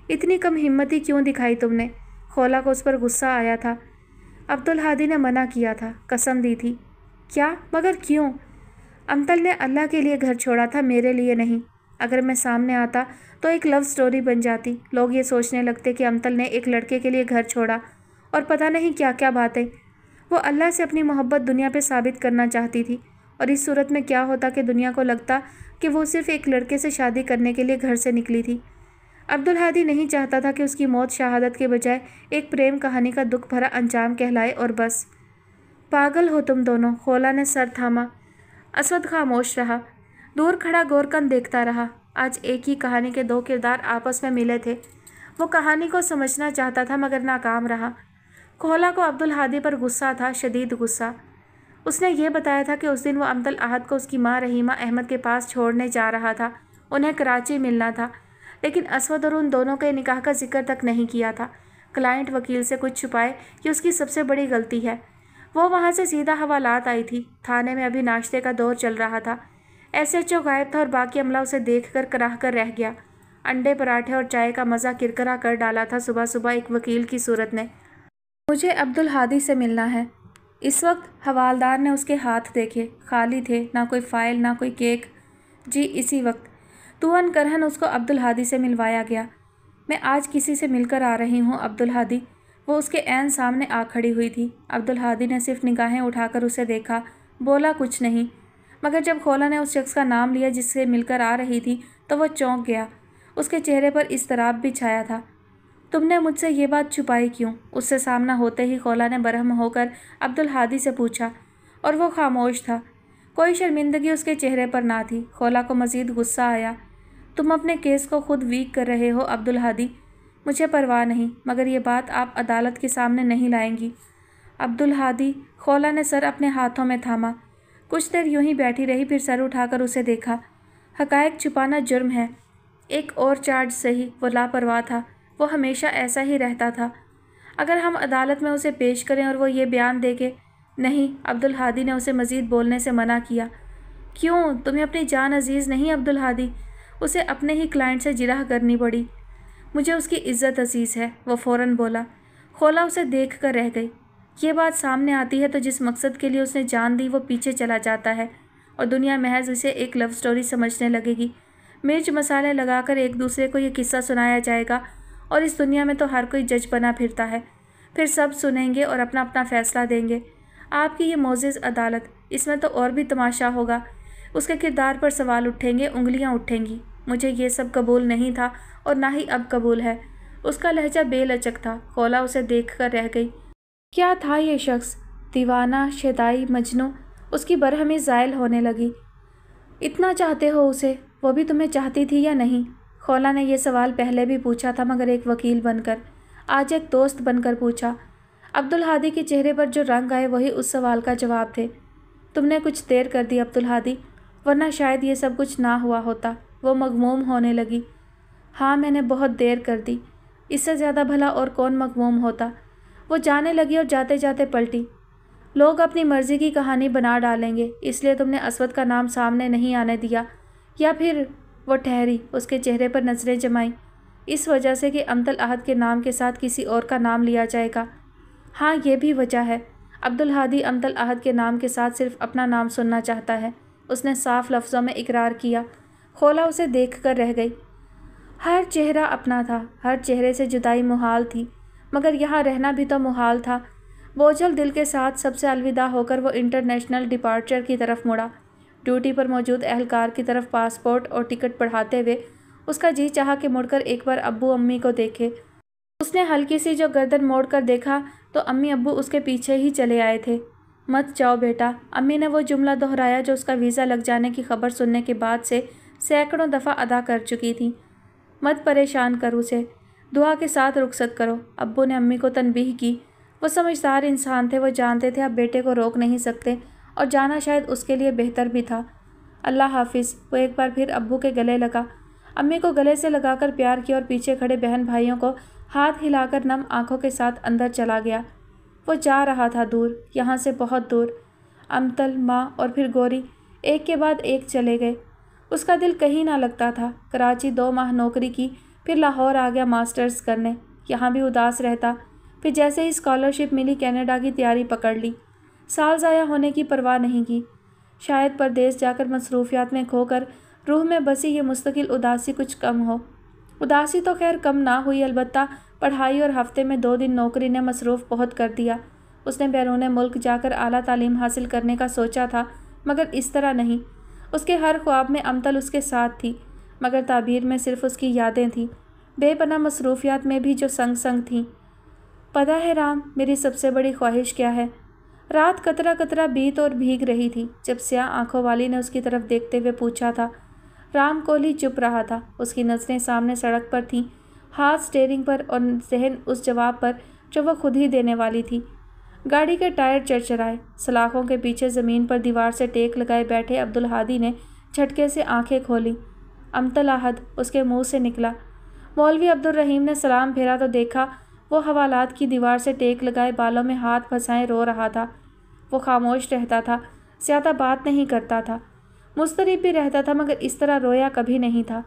اتنی کم ہمتی کیوں دکھائی تم نے؟ خولا کو اس پر غصہ آیا تھا۔ عبدالہادی نے منع کیا تھا، قسم دی تھی۔ کیا؟ مگر کیوں؟ امتل نے اللہ کے لیے گھر چھوڑا تھا، میرے لیے نہیں۔ اگر میں سامنے آتا تو ایک لو سٹوری بن جاتی، لوگ یہ سوچنے لگتے کہ امتل نے ایک لڑکے کے لیے گھر چھوڑا، اور پتہ نہیں کیا کیا باتیں۔ وہ اللہ سے اپنی محبت دنیا پہ ثابت کرنا چاہتی تھی، اور اس صورت میں کیا ہوتا کہ دنیا کو لگتا کہ وہ صرف ایک لڑکے سے شادی کرنے کے لیے گھر سے نکلی تھی۔ عبدالہادی نہیں چاہتا تھا کہ اس کی موت شہادت کے بجائے ایک پریم کہانی کا دکھ بھرا انجام کہلائے، اور بس۔ پاگل ہو تم دونوں، خولا نے سر تھاما۔ اسود خاموش رہا، دور کھڑا گورکن دیکھتا رہا۔ آج ایک ہی کہانی کے دو کردار آپس میں ملے تھے۔ وہ کہانی کو سمجھنا چاہتا تھا مگر ناکام رہا۔ خولا کو عبدالہادی پر غصہ تھا، شدید غصہ۔ اس نے یہ بتایا تھا کہ اس دن وہ امتل احد کو اس کی ماں رحیمہ احمد کے پاس چھوڑنے جا رہا تھا، انہیں کراچی ملنا تھا، لیکن اسود اور ان دونوں کے نکاح کا ذکر تک نہیں کیا تھا۔ کلائنٹ وکیل سے کچھ چھپائے، یہ اس کی سب سے بڑی غلطی ہے۔ وہ وہاں سے سیدھا حوالات آئی تھی، تھانے میں ابھی ناشتے کا دور چل رہا تھا۔ ایس ایچ او غائب تھا اور باقی عملہ اسے دیکھ کر کراہ کر رہ گیا۔ انڈے پراٹھے اور چائے کا مزہ کرکرا کر ڈالا تھا صبح صبح ایک وکیل کی صورت نے۔ مجھے عبدالہادی سے ملنا ہے۔ اس وقت حوالدار نے اس کے ہاتھ دیکھے، خالی تھے، نہ کوئی فائل نہ کوئی کیک۔ جی اسی وقت۔ تو ان کرہن اس کو عبدالہادی سے ملوایا گیا۔ میں آج کسی سے مل کر آ رہی ہوں عبدالہادی۔ وہ اس کے عین سامنے آ کھڑی ہوئی تھی۔ عبدالہادی نے صرف نگاہیں اٹھا کر اسے دیکھا، بولا کچھ نہیں، مگر جب خولا نے اس شخص کا نام لیا جس سے مل کر آ رہی تھی تو وہ چونک گیا۔ اس کے چہرے پر اضطراب بھی چھایا تھا۔ تم نے مجھ سے یہ بات چھپائی کیوں؟ اس سے سامنا ہوتے ہی خولا نے برہم ہو کر عبدالہادی سے پوچھا، اور وہ خاموش تھا۔ کوئی شرمندگی اس کے چہرے پر نہ تھی۔ خولا کو مزید غصہ آیا۔ تم اپنے کیس کو خود ویک کر رہے ہو عبدالہادی، مجھے پرواہ نہیں، مگر یہ بات آپ عدالت کے سامنے نہیں لائیں گی۔ عبدالہادی، خولا نے سر اپنے ہاتھوں میں تھاما۔ کچھ دیر یوں ہی بیٹھی رہی، پھر سر اٹھا کر اسے دیکھا۔ حقائق چھپانا جرم ہے۔ ایک اور چارج سہی، وہ لاپرواہ تھا، وہ ہمیشہ ایسا ہی رہتا تھا۔ اگر ہم عدالت میں اسے پیش کریں اور وہ یہ بیان دے کہ نہیں، عبدالہادی نے اسے مزید بولنے سے منع کیا۔ کیوں تمہیں اپنی جان عزیز نہیں عبدالہادی؟ اسے اپنے ہی کلائنٹ سے جرح کرنی پڑی۔ مجھے اس کی عزت عزیز ہے، وہ فوراً بولا۔ خولا اسے دیکھ کر رہ گئی۔ یہ بات سامنے آتی ہے تو جس مقصد کے لیے اس نے جان دی وہ پیچھے چلا جاتا ہے اور دنیا محض اسے ایک لو سٹوری سمجھنے لگے گی۔ مرچ مسالے لگا کر ایک دوسرے کو یہ قصہ سنایا جائے گا اور اس دنیا میں تو ہر کوئی جج بنا پھرتا ہے۔ پھر سب سنیں گے اور اپنا اپنا فیصلہ دیں گے۔ آپ کی یہ معزز عدالت، اس میں تو اور بھی تماشا ہوگا۔ اس کے کردار پر سوال اٹھیں گے، انگلیاں اٹھیں گی۔ مجھے یہ سب قبول نہیں تھا اور نہ ہی اب قبول ہے۔ اس کا لہجہ بے لچک تھا۔ خولا اسے دیکھ کر رہ گئی۔ کیا تھا یہ شخص؟ دیوانہ، شیدائی، مجنوں؟ اس کی برہمی زائل ہونے لگی۔ اتنا چاہتے ہو اسے؟ وہ بھی تمہیں چاہتی تھی یا نہیں؟ خولا نے یہ سوال پہلے بھی پوچھا تھا، مگر ایک وکیل بن کر۔ آج ایک دوست بن کر پوچھا۔ عبدالہادی کے چہرے پر جو رنگ آئے وہی اس سوال کا جواب تھے۔ تم نے کچھ دیر کر دی عبدالہادی، ورنہ شاید یہ سب کچھ نہ ہوا ہوتا۔ وہ مغموم ہونے لگی۔ ہاں میں نے بہت دیر کر دی۔ اس سے زیادہ بھلا اور کون مغموم ہوتا؟ وہ جانے لگی اور جاتے جاتے پلٹی۔ لوگ اپنی مرضی کی کہانی بنا ڈالیں گے، اس لیے تم نے اسود کا نام سامنے نہیں آنے دیا، یا پھر… وہ ٹھہری، اس کے چہرے پر نظریں جمائیں۔ اس وجہ سے کہ امطل احد کے نام کے ساتھ کسی اور کا نام لیا جائے گا؟ ہاں یہ بھی وجہ ہے۔ عبدالہادی امطل احد کے نام کے ساتھ صرف اپنا نام سننا چاہتا ہے، اس نے صاف لفظوں میں اقرار کیا۔ خولا اسے دیکھ کر رہ گئی۔ ہر چہرہ اپنا تھا، ہر چہرے سے جدائی محال تھی، مگر یہاں رہنا بھی تو محال تھا۔ بوجھل دل کے ساتھ سب سے الوداع ہو کر وہ انٹرنیشنل ڈپارچر کی طرف مڑا۔ ڈیوٹی پر موجود اہلکار کی طرف پاسپورٹ اور ٹکٹ بڑھاتے ہوئے اس کا جی چاہا کہ مڑ کر ایک بار ابو امی کو دیکھے۔ اس نے ہلکی سی جو گردن موڑ کر دیکھا تو امی ابو اس کے پیچھے ہی چلے آئے تھے۔ مت جاؤ بیٹا، امی نے وہ جملہ دہرایا جو اس کا ویزا لگ جانے کی خبر سننے کے بعد سے سینکڑوں دفعہ ادا کر چکی تھی۔ مت پریشان کر اسے، دعا کے ساتھ رخصت کرو۔ ابو نے امی کو تنبیہ کی۔ وہ سمجھدار انسان تھے، وہ جانتے تھے اب بیٹے کو روک نہیں سکتے اور جانا شاید اس کے لیے بہتر بھی تھا۔ اللہ حافظ۔ وہ ایک بار پھر ابو کے گلے لگا، امی کو گلے سے لگا کر پیار کیا اور پیچھے کھڑے بہن بھائیوں کو ہاتھ ہلا کر نم آنکھوں کے ساتھ اندر چلا گیا۔ وہ جا رہا تھا دور، یہاں سے بہت دور۔ امطل، ماں اور پھر گوری ایک کے بعد ایک چلے گئے۔ اس کا دل کہیں نہ لگتا تھا۔ کراچی 2 ماہ نوکری کی، پھر لاہور آ گیا ماسٹرز کرنے۔ یہاں بھی اداس رہتا، پھر جیسے ہی اسکالرشپ ملی کینیڈا کی تیاری پکڑ لی۔ سال ضائع ہونے کی پرواہ نہیں کی۔ شاید پردیس جا کر مصروفیات میں کھو کر روح میں بسی یہ مستقل اداسی کچھ کم ہو۔ اداسی تو خیر کم نہ ہوئی، البتہ پڑھائی اور ہفتے میں 2 دن نوکری نے مصروف بہت کر دیا۔ اس نے بیرون ملک جا کر اعلیٰ تعلیم حاصل کرنے کا سوچا تھا، مگر اس طرح نہیں۔ اس کے ہر خواب میں امطل اس کے ساتھ تھی، مگر تعبیر میں صرف اس کی یادیں تھیں، بے پناہ مصروفیات میں بھی جو سنگ سنگ تھیں۔ پتہ ہے رام، میری سب سے بڑی خواہش کیا ہے؟ رات قطرہ قطرہ بیت اور بھیگ رہی تھی جب سیاہ آنکھوں والی نے اس کی طرف دیکھتے ہوئے پوچھا تھا۔ رام کوہلی چپ رہا تھا، اس کی نظریں سامنے سڑک پر تھیں، ہاتھ اسٹیئرنگ پر اور ذہن اس جواب پر جو وہ خود ہی دینے والی تھی۔ گاڑی کے ٹائر چرچرائے۔ سلاخوں کے پیچھے زمین پر دیوار سے ٹیک لگائے بیٹھے عبدالہادی نے جھٹکے سے آنکھیں کھولیں۔ امطل احد اس کے منہ سے نکلا۔ مولوی عبدالرحیم نے سلام پھیرا تو دیکھا وہ حوالات کی دیوار سے ٹیک لگائے بالوں میں ہاتھ پھنسائے رو رہا تھا۔ وہ خاموش رہتا تھا، زیادہ بات نہیں کرتا تھا، مضطرب بھی رہتا تھا، مگر اس طرح رویا کبھی نہیں تھا۔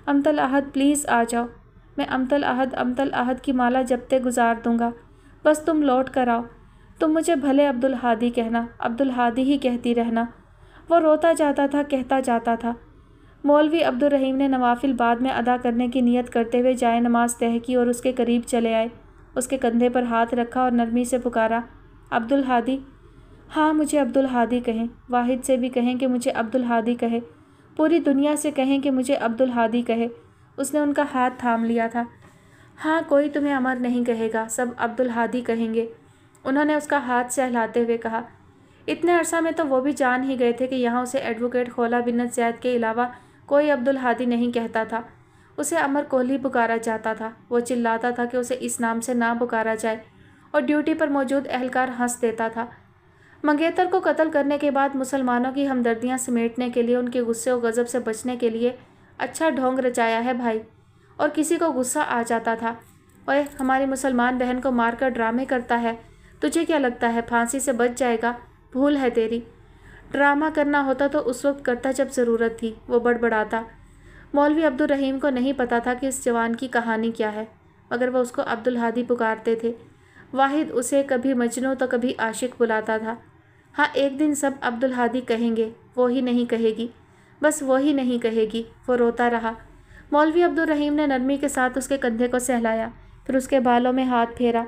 امطل احد پلیز آ جاؤ۔ میں امطل احد کی مالا جپتے گزار دوں گا، بس تم لوٹ کر آؤ۔ تم مجھے بھلے عبدالہادی کہنا، عبدالہادی ہی کہتی رہنا۔ وہ روتا جاتا تھا، کہتا جاتا تھا۔ مولوی عبدالرحیم نے نوافل بعد میں ادا کرنے کی نیت کرتے ہوئے جائے نماز تہہ کی اور اس کے قریب چلے آئے۔ اس کے کندھے پر ہاتھ رکھا اور نرمی سے پکارا، عبدالہادی۔ ہاں مجھے عبدالہادی کہیں، واحد سے بھی کہیں کہ مجھے عبدالہادی کہے، پوری دنیا سے کہیں کہ مجھے عبدالہادی کہے۔ اس نے ان کا ہاتھ تھام لیا تھا۔ ہاں کوئی تمہیں امر نہیں کہے گا، سب عبدالہادی کہیں گے، انہوں نے اس کا ہاتھ سہلاتے ہوئے کہا۔ اتنے عرصہ میں تو وہ بھی جان ہی گئے تھے کہ یہاں اسے ایڈوکیٹ خولا بنت زید کے علاوہ کوئی عبدالہادی نہیں کہتا تھا۔ اسے امر کوہلی پکارا جاتا تھا۔ وہ چلاتا تھا کہ اسے اس نام سے نہ پکارا جائے، اور ڈیوٹی پر موجود اہلکار ہنس دیتا تھا۔ منگیتر کو قتل کرنے کے بعد مسلمانوں کی ہمدردیاں سمیٹنے کے لیے، ان کے غصے و غضب سے بچنے کے لیے اچھا ڈھونگ رچایا ہے بھائی۔ اور کسی کو غصہ آ جاتا تھا، اوئے ہماری مسلمان بہن کو مار کر ڈرامے کرتا ہے، تجھے کیا لگتا ہے پھانسی سے بچ جائے گا؟ بھول ہے تیری۔ ड्रामा करना होता तो उस वक्त करता जब ज़रूरत थी। वो बड़बड़ाता। मौलवी अब्दुल रहीम को नहीं पता था कि इस जवान की कहानी क्या है, मगर वो उसको अब्दुल हादी पुकारते थे। वाहिद उसे कभी मजनू तो कभी आशिक बुलाता था। हाँ, एक दिन सब अब्दुल हादी कहेंगे, वो ही नहीं कहेगी, बस वो ही नहीं कहेगी। वो रोता रहा। मौलवी अब्दुल रहीम ने नरमी के साथ उसके कंधे को सहलाया, फिर उसके बालों में हाथ फेरा।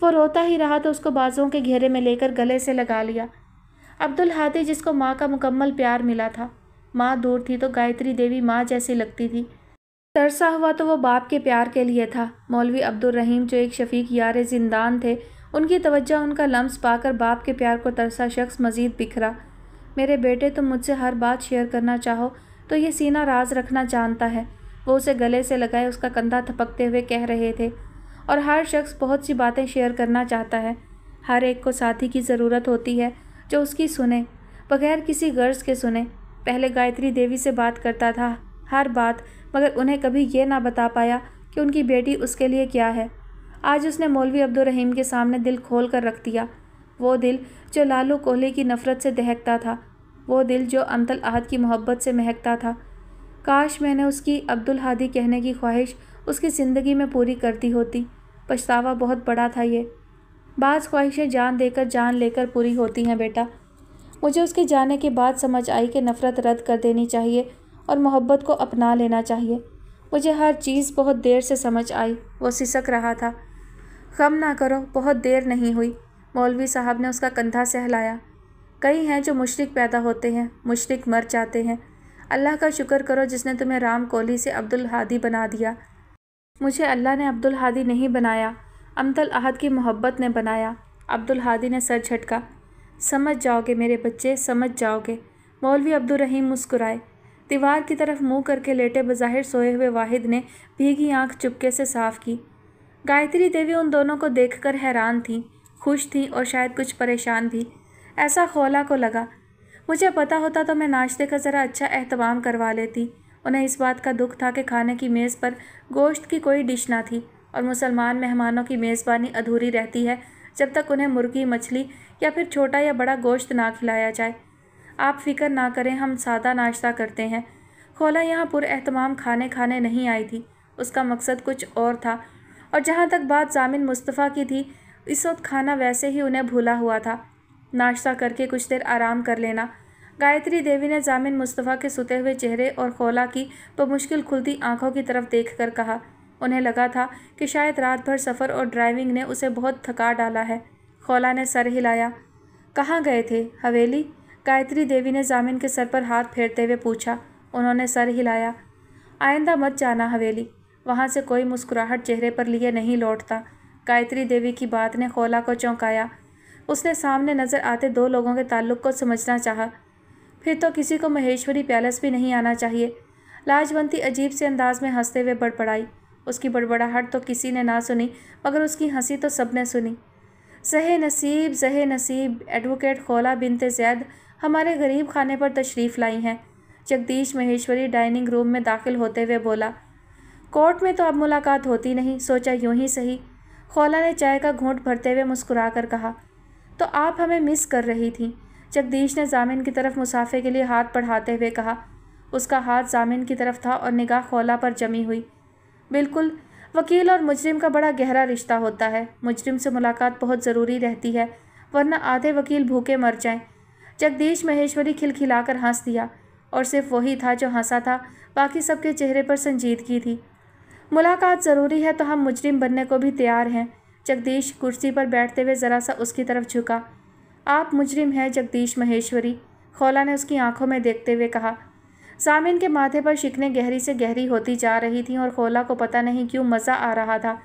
वो रोता ही रहा तो उसको बाजुओं के घेरे में लेकर गले से लगा लिया। अब्दुल हादी, जिसको माँ का मुकम्मल प्यार मिला था, माँ दूर थी तो गायत्री देवी माँ जैसी लगती थी। तरसा हुआ तो वो बाप के प्यार के लिए था। मौलवी अब्दुल रहीम, जो एक शफीक यार जिंदान थे, उनकी तवज्जो, उनका लम्स पाकर बाप के प्यार को तरसा शख्स मजीद बिखरा। मेरे बेटे, तुम मुझसे हर बात शेयर करना चाहो तो ये सीना राज रखना जानता है। वो उसे गले से लगाए उसका कंधा थपकते हुए कह रहे थे। और हर शख्स बहुत सी बातें शेयर करना चाहता है। हर एक को साथी की ज़रूरत होती है जो उसकी सुने, बगैर किसी गर्ज के सुने। पहले गायत्री देवी से बात करता था, हर बात, मगर उन्हें कभी ये ना बता पाया कि उनकी बेटी उसके लिए क्या है। आज उसने मौलवी अब्दुल रहीम के सामने दिल खोल कर रख दिया। वो दिल जो लालू कोहली की नफ़रत से दहकता था, वो दिल जो अमतल अहद की मोहब्बत से महकता था। काश मैंने उसकी अब्दुल हादी कहने की ख्वाहिश उसकी ज़िंदगी में पूरी कर दी होती। पछतावा बहुत बड़ा था ये। बाज़ ख्वाहिशें जान देकर जान लेकर पूरी होती हैं बेटा। मुझे उसके जाने के बाद समझ आई कि नफ़रत रद्द कर देनी चाहिए और मोहब्बत को अपना लेना चाहिए। मुझे हर चीज़ बहुत देर से समझ आई। वो सिसक रहा था। गम ना करो, बहुत देर नहीं हुई। मौलवी साहब ने उसका कंधा सहलाया। कई हैं जो मुशरिक पैदा होते हैं, मुशरिक मर जाते हैं। अल्लाह का शुक्र करो जिसने तुम्हें राम कोहली से अब्दुल हादी बना दिया। मुझे अल्लाह ने अब्दुल हादी नहीं बनाया, अमतल अहद की मोहब्बत ने बनाया। अब्दुल हादी ने सर झटका। समझ जाओगे मेरे बच्चे, समझ जाओगे। मौलवी अब्दुल रहीम मुस्कुराए। दीवार की तरफ मुंह करके लेटे बज़ाहिर सोए हुए वाहिद ने भीगी आंख चुपके से साफ की। गायत्री देवी उन दोनों को देखकर हैरान थी, खुश थी और शायद कुछ परेशान भी। ऐसा खौला को लगा। मुझे पता होता तो मैं नाश्ते का ज़रा अच्छा एहतमाम करवा लेती। उन्हें इस बात का दुख था कि खाने की मेज़ पर गोश्त की कोई डिश ना थी और मुसलमान मेहमानों की मेज़बानी अधूरी रहती है जब तक उन्हें मुर्गी, मछली या फिर छोटा या बड़ा गोश्त ना खिलाया जाए। आप फ़िक्र ना करें, हम सादा नाश्ता करते हैं। खौला यहाँ पुरएहतमाम खाने खाने नहीं आई थी, उसका मकसद कुछ और था। और जहाँ तक बात ज़ामिन मुस्तफ़ा की थी, इस वक्त खाना वैसे ही उन्हें भूला हुआ था। नाश्ता करके कुछ देर आराम कर लेना। गायत्री देवी ने ज़ामिन मुस्तफ़ा के सुते हुए चेहरे और खौला की बमुश्किल खुलती आंखों की तरफ देखकर कहा। उन्हें लगा था कि शायद रात भर सफ़र और ड्राइविंग ने उसे बहुत थका डाला है। खौला ने सर हिलाया। कहाँ गए थे? हवेली? गायत्री देवी ने ज़ामिन के सर पर हाथ फेरते हुए पूछा। उन्होंने सर हिलाया। आइंदा मत जाना हवेली, वहाँ से कोई मुस्कुराहट चेहरे पर लिए नहीं लौटता। गायत्री देवी की बात ने खौला को चौंकाया। उसने सामने नज़र आते दो लोगों के ताल्लुक़ को समझना चाहा। फिर तो किसी को महेश्वरी पैलेस भी नहीं आना चाहिए। लाजवंती अजीब से अंदाज में हंसते हुए बड़बड़ाई। उसकी बड़बड़ाहट तो किसी ने ना सुनी, मगर उसकी हंसी तो सबने सुनी। ज़हे नसीब, एडवोकेट खौला बिनते ज़ैद हमारे गरीब खाने पर तशरीफ़ लाई हैं। जगदीश महेश्वरी डाइनिंग रूम में दाखिल होते हुए बोला। कोर्ट में तो अब मुलाकात होती नहीं, सोचा यूं ही सही। खौला ने चाय का घूंट भरते हुए मुस्कुरा कर कहा। तो आप हमें मिस कर रही थी? जगदीश ने ज़ामिन की तरफ मुसाफे के लिए हाथ बढ़ाते हुए कहा। उसका हाथ ज़ामिन की तरफ था और निगाह खौला पर जमी हुई। बिल्कुल, वकील और मुजरिम का बड़ा गहरा रिश्ता होता है। मुजरिम से मुलाकात बहुत ज़रूरी रहती है, वरना आधे वकील भूखे मर जाएं। जगदीश महेश्वरी खिलखिलाकर हंस दिया, और सिर्फ वही था जो हंसा था, बाकी सबके चेहरे पर संजीदगी थी। मुलाकात ज़रूरी है तो हम मुजरिम बनने को भी तैयार हैं। जगदीश कुर्सी पर बैठते हुए ज़रा सा उसकी तरफ झुका। आप मुजरिम हैं जगदीश महेश्वरी, खौला ने उसकी आंखों में देखते हुए कहा। ज़ामिन के माथे पर शिकनें गहरी से गहरी होती जा रही थीं और खौला को पता नहीं क्यों मज़ा आ रहा था।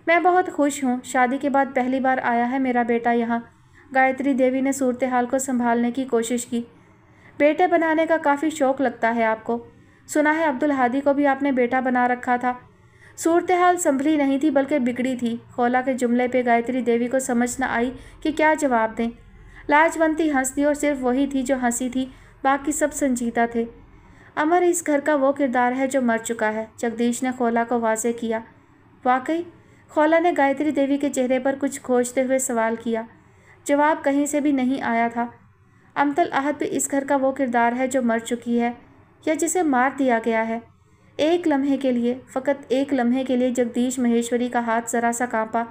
मैं बहुत खुश हूँ, शादी के बाद पहली बार आया है मेरा बेटा यहाँ। गायत्री देवी ने सूरत हाल को संभालने की कोशिश की। बेटे बनाने का काफ़ी शौक़ लगता है आपको। सुना है अब्दुल हादी को भी आपने बेटा बना रखा था। सूरत हाल संभली नहीं थी बल्कि बिगड़ी थी। खौला के जुमले पे गायत्री देवी को समझ न आई कि क्या जवाब दें। लाजवंती हंस दी और सिर्फ वही थी जो हंसी थी, बाकी सब संजीदा थे। अमर इस घर का वो किरदार है जो मर चुका है, जगदीश ने खौला को वाज़े किया। वाकई? खौला ने गायत्री देवी के चेहरे पर कुछ खोजते हुए सवाल किया। जवाब कहीं से भी नहीं आया था। अमतल आहत भी इस घर का वो किरदार है जो मर चुकी है या जिसे मार दिया गया है। एक लम्हे के लिए, फ़कत एक लम्हे के लिए जगदीश महेश्वरी का हाथ ज़रा सा कांपा,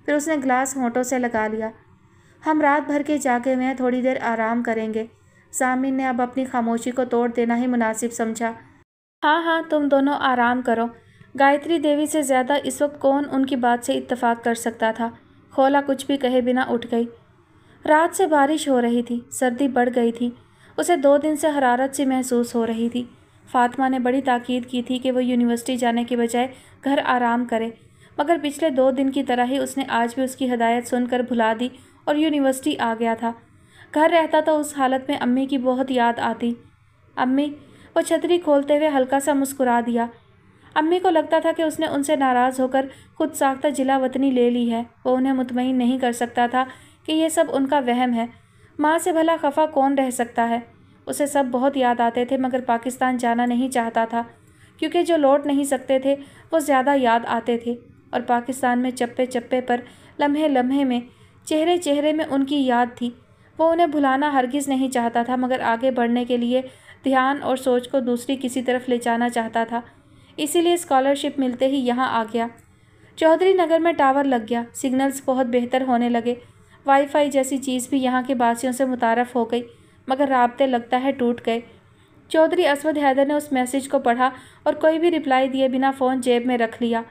फिर उसने ग्लास होंठों से लगा लिया। हम रात भर के जागे हुए हैं, थोड़ी देर आराम करेंगे। सामिन ने अब अपनी खामोशी को तोड़ देना ही मुनासिब समझा। हाँ हाँ, तुम दोनों आराम करो। गायत्री देवी से ज़्यादा इस वक्त कौन उनकी बात से इत्तेफाक कर सकता था। खोला कुछ भी कहे बिना उठ गई। रात से बारिश हो रही थी, सर्दी बढ़ गई थी। उसे 2 दिन से हरारत सी महसूस हो रही थी। फातिमा ने बड़ी ताकीद की थी कि वो यूनिवर्सिटी जाने के बजाय घर आराम करे, मगर पिछले 2 दिन की तरह ही उसने आज भी उसकी हिदायत सुनकर भुला दी और यूनिवर्सिटी आ गया था। घर रहता तो उस हालत में अम्मी की बहुत याद आती। अम्मी, वो छतरी खोलते हुए हल्का सा मुस्कुरा दिया। अम्मी को लगता था कि उसने उनसे नाराज़ होकर खुद साख्ता जिला वतनी ले ली है। वो उन्हें मुतमईन नहीं कर सकता था कि ये सब उनका वहम है। माँ से भला खफा कौन रह सकता है। उसे सब बहुत याद आते थे, मगर पाकिस्तान जाना नहीं चाहता था, क्योंकि जो लौट नहीं सकते थे वो ज़्यादा याद आते थे। और पाकिस्तान में चप्पे चप्पे पर, लम्हे लम्हे में, चेहरे चेहरे में उनकी याद थी। वो उन्हें भुलाना हरगिज़ नहीं चाहता था, मगर आगे बढ़ने के लिए ध्यान और सोच को दूसरी किसी तरफ ले जाना चाहता था। इसीलिए स्कॉलरशिप मिलते ही यहाँ आ गया। चौधरी नगर में टावर लग गया, सिग्नल्स बहुत बेहतर होने लगे। वाईफाई जैसी चीज़ भी यहाँ के बासियों से मुतारफ़ हो गई, मगर राब्ते लगता है टूट गए। चौधरी असवद हैदर ने उस मैसेज को पढ़ा और कोई भी रिप्लाई दिए बिना फ़ोन जेब में रख लिया।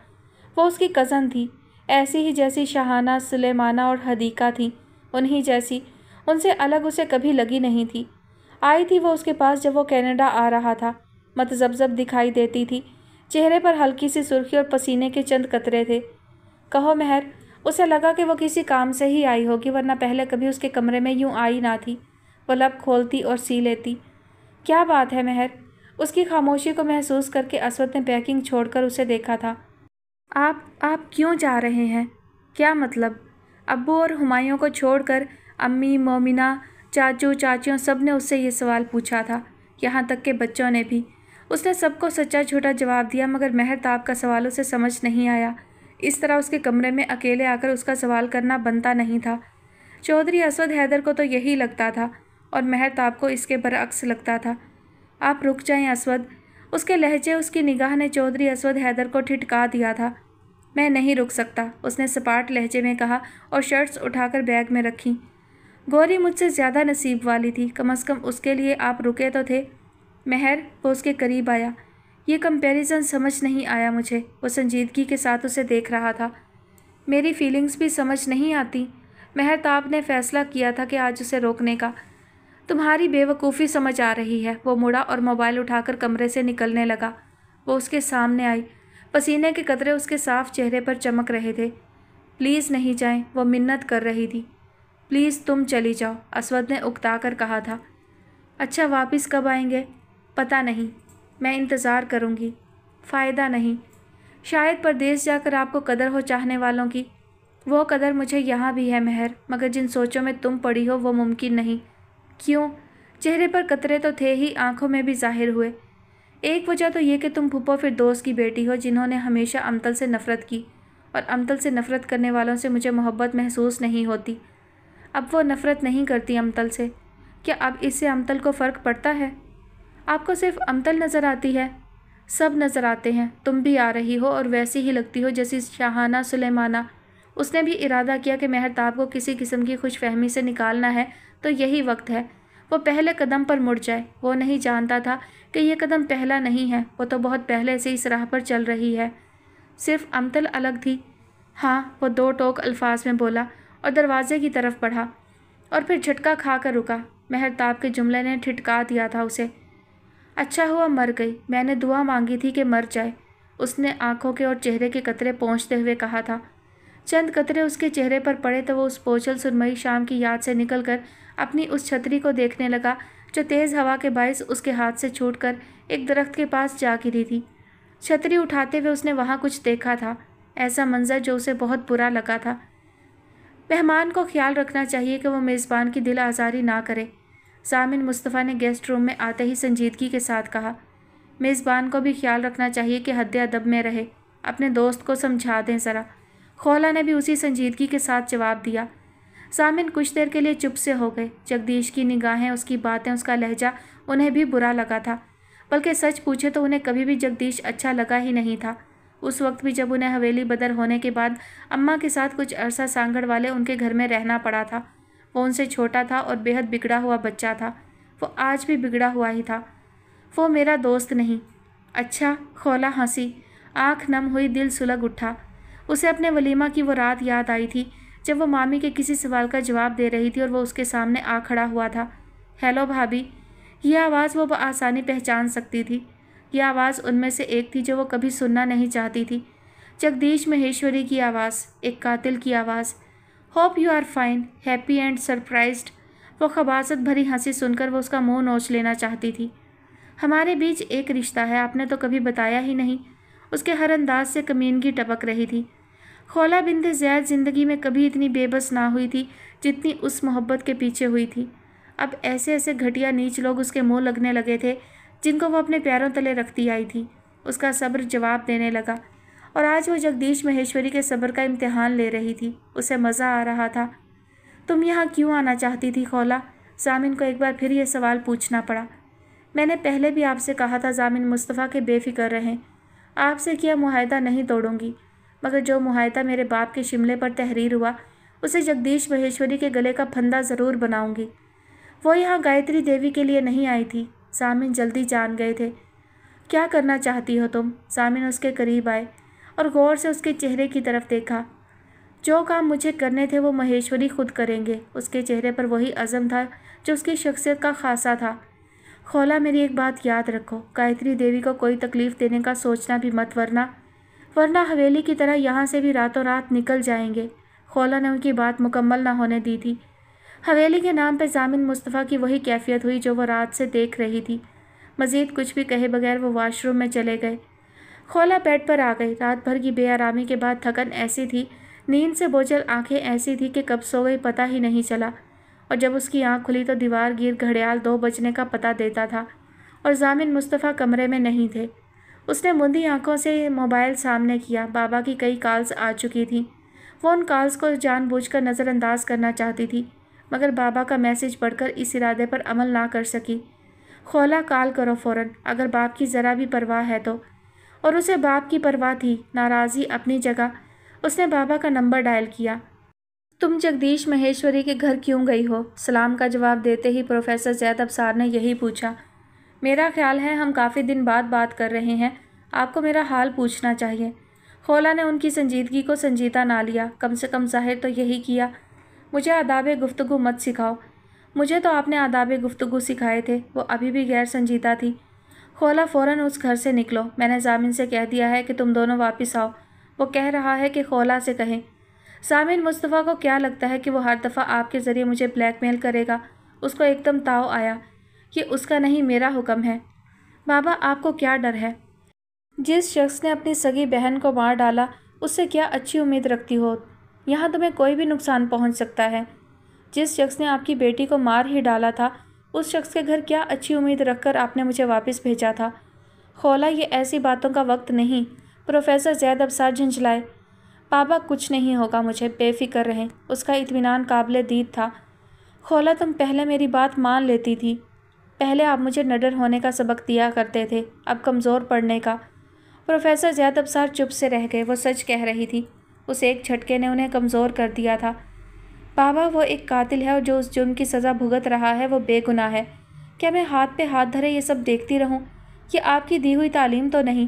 वो उसकी कज़न थी, ऐसी ही जैसी शाहाना, सुलेमाना और हदीका थी, उन्हीं जैसी। उनसे अलग उसे कभी लगी नहीं थी। आई थी वो उसके पास जब वो कनाडा आ रहा था। मतज़ब्ज़ब दिखाई देती थी, चेहरे पर हल्की सी सुर्खी और पसीने के चंद कतरे थे। कहो महर, उसे लगा कि वो किसी काम से ही आई होगी, वरना पहले कभी उसके कमरे में यूं आई ना थी। वो लब खोलती और सी लेती। क्या बात है महर? उसकी खामोशी को महसूस करके असवद ने पैकिंग छोड़कर उसे देखा था। आप क्यों जा रहे हैं? क्या मतलब? अब्बू और हुमायूं को छोड़कर अम्मी, मोमिना, चाचू, चाचियों सब ने उससे ये सवाल पूछा था, यहाँ तक के बच्चों ने भी। उसने सबको सच्चा झूठा जवाब दिया, मगर महरताब का सवाल उसे समझ नहीं आया। इस तरह उसके कमरे में अकेले आकर उसका सवाल करना बनता नहीं था। चौधरी असवद हैदर को तो यही लगता था और महरताब को इसके बरअक्स लगता था। आप रुक जाएं असवद। उसके लहजे, उसकी निगाह ने चौधरी असवद हैदर को ठिठका दिया था। मैं नहीं रुक सकता, उसने सपाट लहजे में कहा और शर्ट्स उठाकर बैग में रखी। गौरी मुझसे ज़्यादा नसीब वाली थी, कम अज़ कम उसके लिए आप रुके तो थे। महर, वो उसके करीब आया। ये कंपैरिजन समझ नहीं आया मुझे। वो संजीदगी के साथ उसे देख रहा था। मेरी फीलिंग्स भी समझ नहीं आती। महरताब ने फैसला किया था कि आज उसे रोकने का। तुम्हारी बेवकूफ़ी समझ आ रही है। वो मुड़ा और मोबाइल उठाकर कमरे से निकलने लगा। वो उसके सामने आई। पसीने के कतरे उसके साफ चेहरे पर चमक रहे थे। प्लीज़ नहीं जाएं, वो मिन्नत कर रही थी। प्लीज़ तुम चली जाओ, असवद ने उकता कर कहा था। अच्छा, वापस कब आएंगे? पता नहीं, मैं इंतज़ार करूँगी। फ़ायदा नहीं। शायद परदेश जाकर आपको कदर हो चाहने वालों की। वो कदर मुझे यहाँ भी है महर, मगर जिन सोचों में तुम पड़ी हो वो मुमकिन नहीं। क्यों? चेहरे पर कतरे तो थे ही, आंखों में भी ज़ाहिर हुए। एक वजह तो ये कि तुम फूफो फिरदौस की बेटी हो, जिन्होंने हमेशा अमतल से नफ़रत की, और अमतल से नफ़रत करने वालों से मुझे मोहब्बत महसूस नहीं होती। अब वो नफ़रत नहीं करती अमतल से। क्या अब इससे अमतल को फ़र्क पड़ता है? आपको सिर्फ अमतल नज़र आती है? सब नज़र आते हैं। तुम भी आ रही हो और वैसी ही लगती हो जैसी शाहाना, सुलेमाना। उसने भी इरादा किया कि महरताब को किसी किस्म की खुशफहमी से निकालना है तो यही वक्त है। वो पहले कदम पर मुड़ जाए। वो नहीं जानता था कि ये कदम पहला नहीं है, वो तो बहुत पहले से इस राह पर चल रही है। सिर्फ अमतल अलग थी। हाँ, वो 2 टोक अल्फाज में बोला और दरवाजे की तरफ बढ़ा, और फिर झटका खा कर रुका। महरताब के जुमले ने ठिठका दिया था उसे। अच्छा हुआ मर गई, मैंने दुआ मांगी थी कि मर जाए, उसने आंखों के और चेहरे के कतरे पोंछते हुए कहा था। चंद कतरे उसके चेहरे पर पड़े तो वो उस पोचल सुरमई शाम की याद से निकलकर अपनी उस छतरी को देखने लगा जो तेज़ हवा के बायस उसके हाथ से छूटकर एक दरख्त के पास जा गिरी थी। छतरी उठाते हुए उसने वहाँ कुछ देखा था, ऐसा मंजर जो उसे बहुत बुरा लगा था। मेहमान को ख्याल रखना चाहिए कि वो मेज़बान की दिल आज़ारी ना करे, सामिन मुस्तफ़ा ने गेस्ट रूम में आते ही संजीदगी के साथ कहा। मेज़बान को भी ख्याल रखना चाहिए कि हद अदब में रहे, अपने दोस्त को समझा दें ज़रा। खोला ने भी उसी संजीदगी के साथ जवाब दिया। सामिन कुछ देर के लिए चुप से हो गए। जगदीश की निगाहें, उसकी बातें, उसका लहजा उन्हें भी बुरा लगा था। बल्कि सच पूछे तो उन्हें कभी भी जगदीश अच्छा लगा ही नहीं था। उस वक्त भी जब उन्हें हवेली बदर होने के बाद अम्मा के साथ कुछ अरसा सांगड़ वाले उनके घर में रहना पड़ा था। वो उनसे छोटा था और बेहद बिगड़ा हुआ बच्चा था। वो आज भी बिगड़ा हुआ ही था। वो मेरा दोस्त नहीं। अच्छा, खौला हंसी, आँख नम हुई, दिल सुलग उठा। उसे अपने वलीमा की वो रात याद आई थी जब वो मामी के किसी सवाल का जवाब दे रही थी और वो उसके सामने आ खड़ा हुआ था। हेलो भाभी। ये आवाज़ वो आसानी पहचान सकती थी। यह आवाज़ उनमें से एक थी जो वो कभी सुनना नहीं चाहती थी। जगदीश महेश्वरी की आवाज़, एक कातिल की आवाज़। Hope you are fine, happy and surprised. वो खबासत भरी हंसी सुनकर वो उसका मुंह नोच लेना चाहती थी। हमारे बीच एक रिश्ता है, आपने तो कभी बताया ही नहीं। उसके हर अंदाज से कमीनगी टपक रही थी। खौला बिन्त ज़ैद ज़िंदगी में कभी इतनी बेबस ना हुई थी जितनी उस मोहब्बत के पीछे हुई थी। अब ऐसे ऐसे घटिया नीच लोग उसके मुंह लगने लगे थे जिनको वो अपने पैरों तले रखती आई थी। उसका सब्र जवाब देने लगा और आज वो जगदीश महेश्वरी के सब्र का इम्तिहान ले रही थी। उसे मज़ा आ रहा था। तुम यहाँ क्यों आना चाहती थी खौला? सामिन को एक बार फिर ये सवाल पूछना पड़ा। मैंने पहले भी आपसे कहा था जामिन, मुस्तफ़ा के बेफिक्र रहें। आपसे किया मुआहदा नहीं तोड़ूंगी, मगर जो मुआहदा मेरे बाप के शिमले पर तहरीर हुआ उसे जगदीश महेश्वरी के गले का फंदा ज़रूर बनाऊंगी। वो यहाँ गायत्री देवी के लिए नहीं आई थी। सामिन जल्दी जान गए थे। क्या करना चाहती हो तुम? सामिन उसके करीब आए और गौर से उसके चेहरे की तरफ देखा। जो काम मुझे करने थे वो महेश्वरी खुद करेंगे। उसके चेहरे पर वही अज़म था जो उसकी शख्सियत का खासा था। खौला, मेरी एक बात याद रखो, गायत्री देवी को कोई तकलीफ़ देने का सोचना भी मत, वरना हवेली की तरह यहाँ से भी रातों रात निकल जाएंगे। खौला ने उनकी बात मुकम्मल ना होने दी थी। हवेली के नाम पर जामिन मुस्तफ़ा की वही कैफियत हुई जो वो रात से देख रही थी। मज़ीद कुछ भी कहे बगैर वो वॉशरूम में चले गए। खौला बेड पर आ गई। रात भर की बेआरामी के बाद थकन ऐसी थी, नींद से बोझल आंखें ऐसी थी कि कब सो गई पता ही नहीं चला। और जब उसकी आंख खुली तो दीवार गिर घड़ियाल 2 बजने का पता देता था और जामिन मुस्तफ़ा कमरे में नहीं थे। उसने मुंदी आंखों से मोबाइल सामने किया। बाबा की कई कॉल्स आ चुकी थीं। वो उन कॉल्स को जानबूझकर नज़रअंदाज करना चाहती थी, मगर बाबा का मैसेज पढ़कर इस इरादे पर अमल ना कर सकी। खौला, कॉल करो फ़ौरन, अगर बाप की ज़रा भी परवाह है तो। और उसे बाप की परवाह थी। नाराज़गी अपनी जगह। उसने बाबा का नंबर डायल किया। तुम जगदीश महेश्वरी के घर क्यों गई हो? सलाम का जवाब देते ही प्रोफेसर ज़ैद अफसार ने यही पूछा। मेरा ख्याल है हम काफ़ी दिन बाद बात कर रहे हैं, आपको मेरा हाल पूछना चाहिए। खौला ने उनकी संजीदगी को संजीदा ना लिया। कम से कम ज़ाहिर तो यही किया। मुझे आदाब गुफ्तगू मत सिखाओ। मुझे तो आपने आदाब गुफ्तगू सिखाए थे। वो अभी भी गैर संजीदा थी। खौला, फ़ौरन उस घर से निकलो। मैंने जामिन से कह दिया है कि तुम दोनों वापस आओ। वो कह रहा है कि खौला से कहें। जामिन, मुस्तफ़ा को क्या लगता है कि वो हर दफ़ा आपके ज़रिए मुझे ब्लैकमेल करेगा? उसको एकदम ताव आया। ये उसका नहीं, मेरा हुक्म है। बाबा, आपको क्या डर है? जिस शख्स ने अपनी सगी बहन को मार डाला उससे क्या अच्छी उम्मीद रखती हो? यहाँ तुम्हें कोई भी नुकसान पहुँच सकता है। जिस शख्स ने आपकी बेटी को मार ही डाला था उस शख्स के घर क्या अच्छी उम्मीद रखकर आपने मुझे वापस भेजा था? खौला, ये ऐसी बातों का वक्त नहीं। प्रोफेसर ज़ैद अफसार झंझलाए। बाबा, कुछ नहीं होगा, मुझे बेफिक्र रहें। उसका इत्मीनान काबिल दीद था। खौला, तुम पहले मेरी बात मान लेती थी। पहले आप मुझे निडर होने का सबक दिया करते थे, अब कमज़ोर पड़ने का। प्रोफेसर ज़ैद अफसार चुप से रह गए। वो सच कह रही थी। उस एक झटके ने उन्हें कमज़ोर कर दिया था। बाबा, वो एक कातिल है और जो उस जुर्म की सज़ा भुगत रहा है वो बेगुनाह है। क्या मैं हाथ पे हाथ धरे ये सब देखती रहूं? ये आपकी दी हुई तालीम तो नहीं।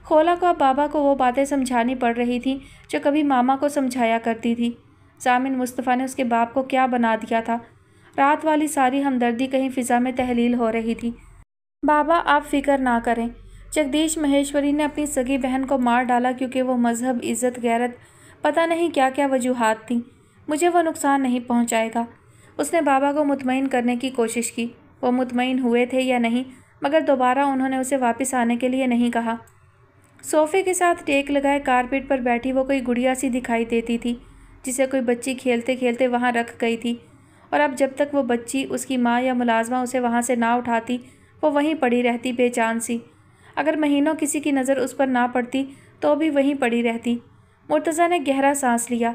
खौला को अब बाबा को वो बातें समझानी पड़ रही थी जो कभी मामा को समझाया करती थी। जामिन मुस्तफ़ा ने उसके बाप को क्या बना दिया था? रात वाली सारी हमदर्दी कहीं फ़िज़ा में तहलील हो रही थी। बाबा, आप फ़िक्र ना करें। जगदीश महेश्वरी ने अपनी सगी बहन को मार डाला क्योंकि वो मज़हब, इज़्ज़त, गैरत, पता नहीं क्या क्या वजूहात थीं। मुझे वो नुकसान नहीं पहुंचाएगा। उसने बाबा को मुतमईन करने की कोशिश की। वो मुतमईन हुए थे या नहीं, मगर दोबारा उन्होंने उसे वापस आने के लिए नहीं कहा। सोफ़े के साथ टेक लगाए कारपेट पर बैठी वो कोई गुड़िया सी दिखाई देती थी जिसे कोई बच्ची खेलते खेलते वहाँ रख गई थी, और अब जब तक वो बच्ची, उसकी माँ या मुलाजमा उसे वहाँ से ना उठाती वो वहीं पड़ी रहती बेजान सी। अगर महीनों किसी की नज़र उस पर ना पड़ती तो भी वहीं पड़ी रहती। मुर्तज़ा ने गहरा सांस लिया।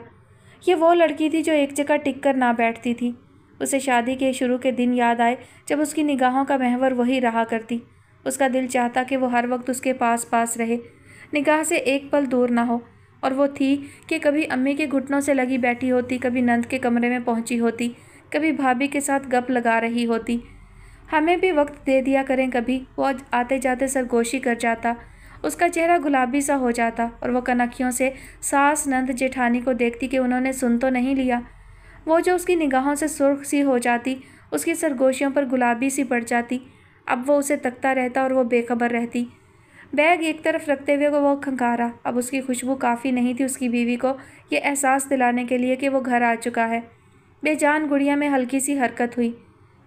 یہ وہ لڑکی تھی جو ایک جگہ ٹک کر نہ بیٹھتی تھی۔ اسے شادی کے شروع کے دن یاد آئے جب اس کی نگاہوں کا محور وہی رہا کرتی۔ اس کا دل چاہتا کہ وہ ہر وقت اس کے پاس رہے، نگاہ سے ایک پل دور نہ ہو، اور وہ تھی کہ کبھی امی کے گھٹنوں سے لگی بیٹھی ہوتی، کبھی نند کے کمرے میں پہنچی ہوتی، کبھی بھابھی کے ساتھ گپ لگا رہی ہوتی۔ ہمیں بھی وقت دے دیا کریں کبھی، وہ آتے جاتے سرگوشی کر جاتا۔ اس کا چہرہ گلابی سا ہو جاتا اور وہ کنکھیوں سے ساس نند جیٹھانی کو دیکھتی کہ انہوں نے سن تو نہیں لیا۔ وہ جو اس کی نگاہوں سے سرخ سی ہو جاتی، اس کی سرگوشیوں پر گلابی سی پڑ جاتی۔ اب وہ اسے تکتا رہتا اور وہ بے خبر رہتی۔ بیگ ایک طرف رکھتے ہوئے وہ کھنکارا۔ اب اس کی خوشبو کافی نہیں تھی اس کی بیوی کو یہ احساس دلانے کے لیے کہ وہ گھر آ چکا ہے۔ بے جان گڑیا میں ہلکی سی حرکت ہوئی۔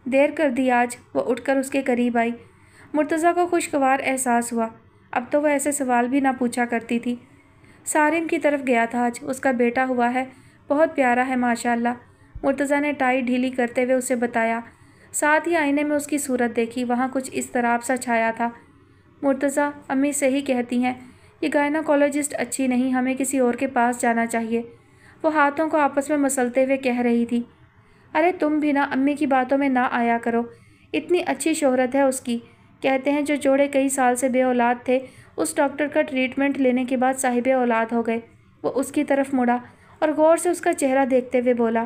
دیر کر دی آج، وہ اٹھ کر اس کے قریب آئی۔ مرتضیٰ کو خوشگوار احساس ہوا۔ اب تو وہ ایسے سوال بھی نہ پوچھا کرتی تھی۔ سارم کی طرف گیا تھا آج، اس کا بیٹا ہوا ہے، بہت پیارا ہے ماشاءاللہ۔ مرتضیٰ نے ٹائی ڈھیلی کرتے ہوئے اسے بتایا۔ ساتھ ہی آئینے میں اس کی صورت دیکھی، وہاں کچھ اضطراب سا چھایا تھا۔ مرتضیٰ، امی صحیح کہتی ہیں، یہ گائناکولوجسٹ اچھی نہیں، ہمیں کسی اور کے پاس جانا چاہیے، وہ ہاتھوں کو آپس میں مسلتے ہوئے کہہ رہی تھی۔ ارے تم بھی نہ امی کی باتوں میں نہ آیا کرو، اتنی اچھی شہرت ہے اس کی۔ کہتے ہیں جو جوڑے کئی سال سے بے اولاد تھے، اس ڈاکٹر کا ٹریٹمنٹ لینے کے بعد صاحب اولاد ہو گئے۔ وہ اس کی طرف مڑا اور غور سے اس کا چہرہ دیکھتے ہوئے بولا،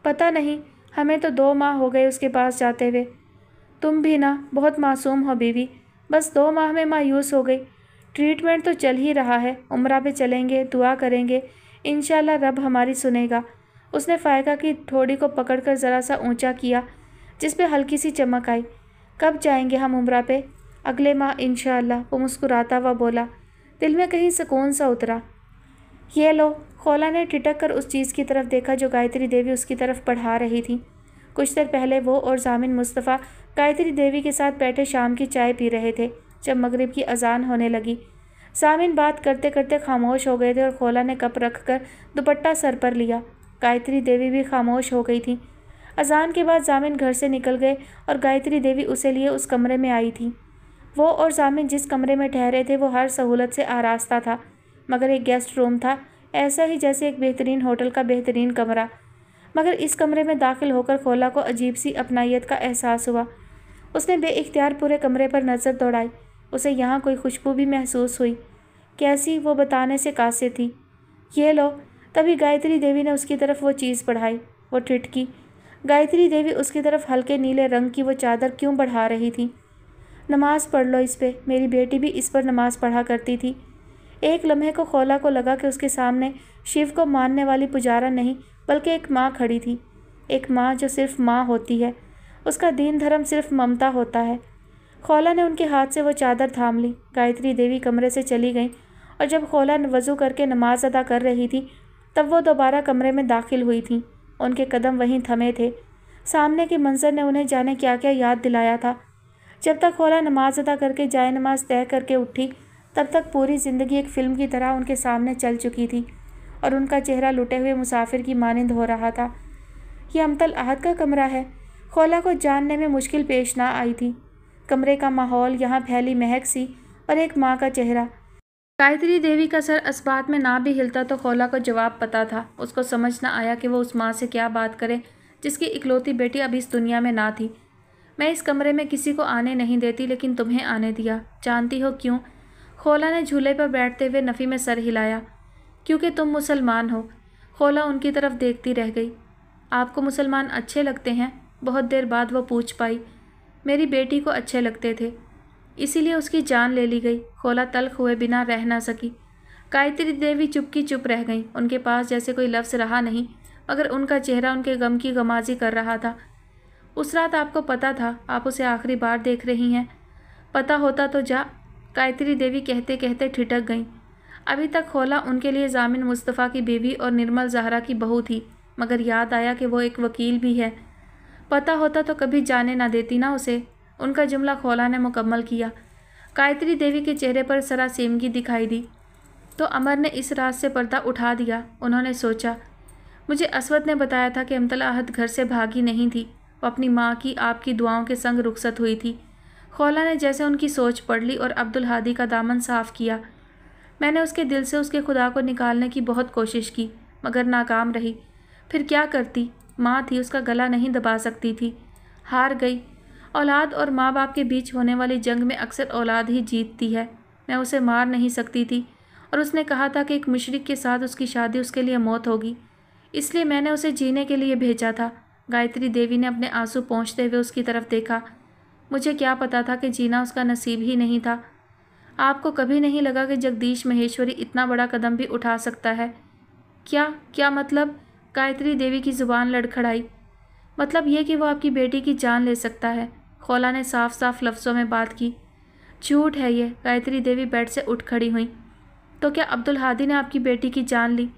پتہ نہیں، ہمیں تو 2 ماہ ہو گئے اس کے پاس جاتے ہوئے۔ تم بھی نہ بہت معصوم ہو بیوی، بس 2 ماہ میں مایوس ہو گئی۔ ٹریٹمنٹ تو چل ہی رہا ہے، عمرہ پہ چلیں گے، دعا کریں گے، انشاءاللہ رب ہماری سنے گا۔ اس نے فائقہ کی ٹھوڑی کو پکڑ کر ذرا سا اونچا کیا جس پہ ہلکی سی چمک آئی۔ کب جائیں گے ہم عمرہ پہ؟ اگلے ماہ انشاءاللہ، وہ مسکراتا ہوا بولا۔ دل میں کہیں سکون سا اترا۔ یہ لو، خولا نے ٹھٹک کر اس چیز کی طرف دیکھا جو گایتری دیوی اس کی طرف پڑھا رہی تھی۔ کچھ دیر پہلے وہ اور ضامن مصطفیٰ گایتری دیوی کے ساتھ بیٹھے شام کی چائے پی رہے تھے جب مغرب کی اذان ہونے لگی۔ ضامن بات کرتے کرتے خاموش ہو گئے تھے اور خولا نے کپ رکھ کر دوپٹہ سر پر لیا۔ گایتری دیوی بھی خاموش ہو گئی تھی۔ اذان کے بعد ضامن گھر سے نکل گئے اور گایتری دیوی اسے لیے اس کمرے میں آئی تھی۔ وہ اور ضامن جس کمرے میں ٹھہرے تھے وہ ہر سہولت سے آراستہ تھا، مگر ایک گیسٹ روم تھا، ایسا ہی جیسے ایک بہترین ہوٹل کا بہترین کمرہ۔ مگر اس کمرے میں داخل ہو کر خولا کو عجیب سی اپنائیت کا احساس ہوا۔ اس نے بے اختیار پورے کمرے پر نظر دوڑائی۔ اسے یہاں کوئی خوشبو بھی محسوس ہوئی۔ کیسی، وہ بتانے سے قاصر تھی۔ یہ لو، تبھی گایتری دیوی نے اس کی طرف وہ چیز بڑھائی۔ وہ ٹھٹکی۔ گایتری دیوی اس کی طرف ہلکے نیلے رنگ کی وہ چادر کیوں بڑھا رہی تھی؟ نماز پڑھ لو اس پہ، میری بیٹی بھی اس پر نماز پڑھا کرتی تھی۔ ایک لمحے کو خولا کو لگا کہ اس کے سامنے شیو کو ماننے والی پجارا نہیں بلکہ ایک ماں کھڑی تھی، ایک ماں جو صرف ماں ہوتی ہے، اس کا دین دھرم صرف ممتا ہوتا ہے۔ خولا نے ان کے ہاتھ سے وہ چادر تھام لی۔ گایتری دیوی کمرے سے چلی گئیں اور جب خولا وضو کر کے نماز ادا کر رہی تھی تب وہ دوبارہ کمرے میں داخل ہوئی تھیں۔ ان کے قدم وہیں تھمے تھے۔ سامنے کے منظر نے انہیں جانے کیا کیا یاد دلایا تھا۔ جب تک خولا نماز ادا کر کے جائے نماز طے کر کے اٹھی تب تک پوری زندگی ایک فلم کی طرح ان کے سامنے چل چکی تھی اور ان کا چہرہ لٹے ہوئے مسافر کی مانند ہو رہا تھا۔ یہ امتل احد کا کمرہ ہے؟ خولا کو جاننے میں مشکل پیش نہ آئی تھی۔ کمرے کا ماحول، یہاں پھیلی مہک سی اور ایک ماں کا چہرہ۔ گایتری دیوی کا سر اس بات میں نہ بھی ہلتا تو خولا کو جواب پتہ تھا۔ اس کو سمجھ نہ آیا کہ وہ اس ماں سے کیا بات کرے جس کی اکلوتی بیٹی اب اس دنیا میں نہ تھی۔ میں اس کمرے میں کسی کو آنے نہیں دیتی لیکن تمہیں آنے دیا، جانتی ہو کیوں؟ خولا نے جھولے پر بیٹھتے ہوئے نفی میں سر ہلایا۔ کیونکہ تم مسلمان ہو۔ خولا ان کی طرف دیکھتی رہ گئی۔ آپ کو مسلمان اچھے لگتے ہیں؟ بہت دیر بعد وہ پوچھ پائی۔ میری بیٹی کو اچھے لگتے تھے، اسی لیے اس کی جان لے لی گئی۔ خولا تلخ ہوئے بنا رہ نہ سکی۔ گایتری دیوی چپ کی چپ رہ گئیں۔ ان کے پاس جیسے کوئی لفظ رہا نہیں، مگر ان کا چہرہ ان کے غم کی غمازی کر رہا تھا۔ اس رات آپ کو پتہ تھا آپ اسے آخری بار دیکھ رہی ہیں؟ پتہ ہوتا تو جا، گایتری دیوی کہتے کہتے ٹھٹک گئیں۔ ابھی تک خولا ان کے لیے ضامن مصطفیٰ کی بیوی اور نرمل زہرا کی بہو تھی، مگر یاد آیا کہ وہ ایک وکیل بھی ہے۔ پتہ ہوتا تو کبھی جانے نہ دیتی نا اسے۔ ان کا جملہ خولا نے مکمل کیا۔ گایتری دیوی کے چہرے پر سراسیمگی دکھائی دی۔ تو امر نے اس رات سے پردہ اٹھا دیا، انہوں نے سوچا۔ مجھے اسود نے بتایا تھا کہ امتل احد گھر سے بھاگی نہیں تھی، وہ اپنی ماں کی آپ کی دعاؤں کے سنگ رخصت ہوئی تھی۔ خولا نے جیسے ان کی سوچ پڑھ لی اور عبدالہادی کا دامن صاف کیا۔ میں نے اس کے دل سے اس کے خدا کو نکالنے کی بہت کوشش کی، मगर नाकाम रही। फिर क्या करती? माँ थी, उसका गला नहीं दबा सकती थी। हार गई। औलाद और माँ बाप के बीच होने वाली जंग में अक्सर औलाद ही जीतती है। मैं उसे मार नहीं सकती थी और उसने कहा था कि एक मुशरिक के साथ उसकी शादी उसके लिए मौत होगी, इसलिए मैंने उसे जीने के लिए भेजा था। गायत्री देवी ने अपने आंसू पोंछते हुए उसकी तरफ देखा। मुझे क्या पता था कि जीना उसका नसीब ही नहीं था। आपको कभी नहीं लगा कि जगदीश महेश्वरी इतना बड़ा कदम भी उठा सकता है? क्या मतलब? गायत्री देवी की जुबान लड़खड़ाई। मतलब ये कि वो आपकी बेटी की जान ले सकता है। खौला ने साफ साफ लफ्ज़ों में बात की। झूठ है ये। गायत्री देवी बेड से उठ खड़ी हुई। तो क्या अब्दुल हादी ने आपकी बेटी की जान ली?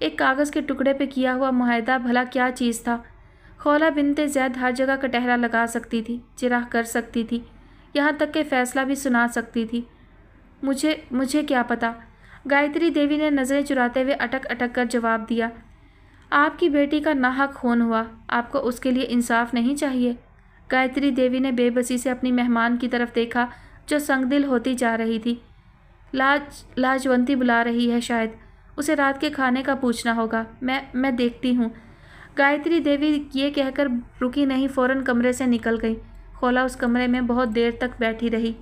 एक कागज़ के टुकड़े पे किया हुआ मुआहदा भला क्या चीज़ था? खौला बिनते ज़ैद हर जगह कटहरा लगा सकती थी, जिरह कर सकती थी, यहाँ तक कि फ़ैसला भी सुना सकती थी। मुझे क्या पता? गायत्री देवी ने नज़रें चुराते हुए अटक अटक कर जवाब दिया। आपकी बेटी का नाहक खून हुआ, आपको उसके लिए इंसाफ नहीं चाहिए? गायत्री देवी ने बेबसी से अपनी मेहमान की तरफ देखा जो संगदिल होती जा रही थी। लाजवंती बुला रही है शायद, उसे रात के खाने का पूछना होगा। मैं देखती हूँ। गायत्री देवी ये कहकर रुकी नहीं, फ़ौरन कमरे से निकल गई। खौला उस कमरे में बहुत देर तक बैठी रही।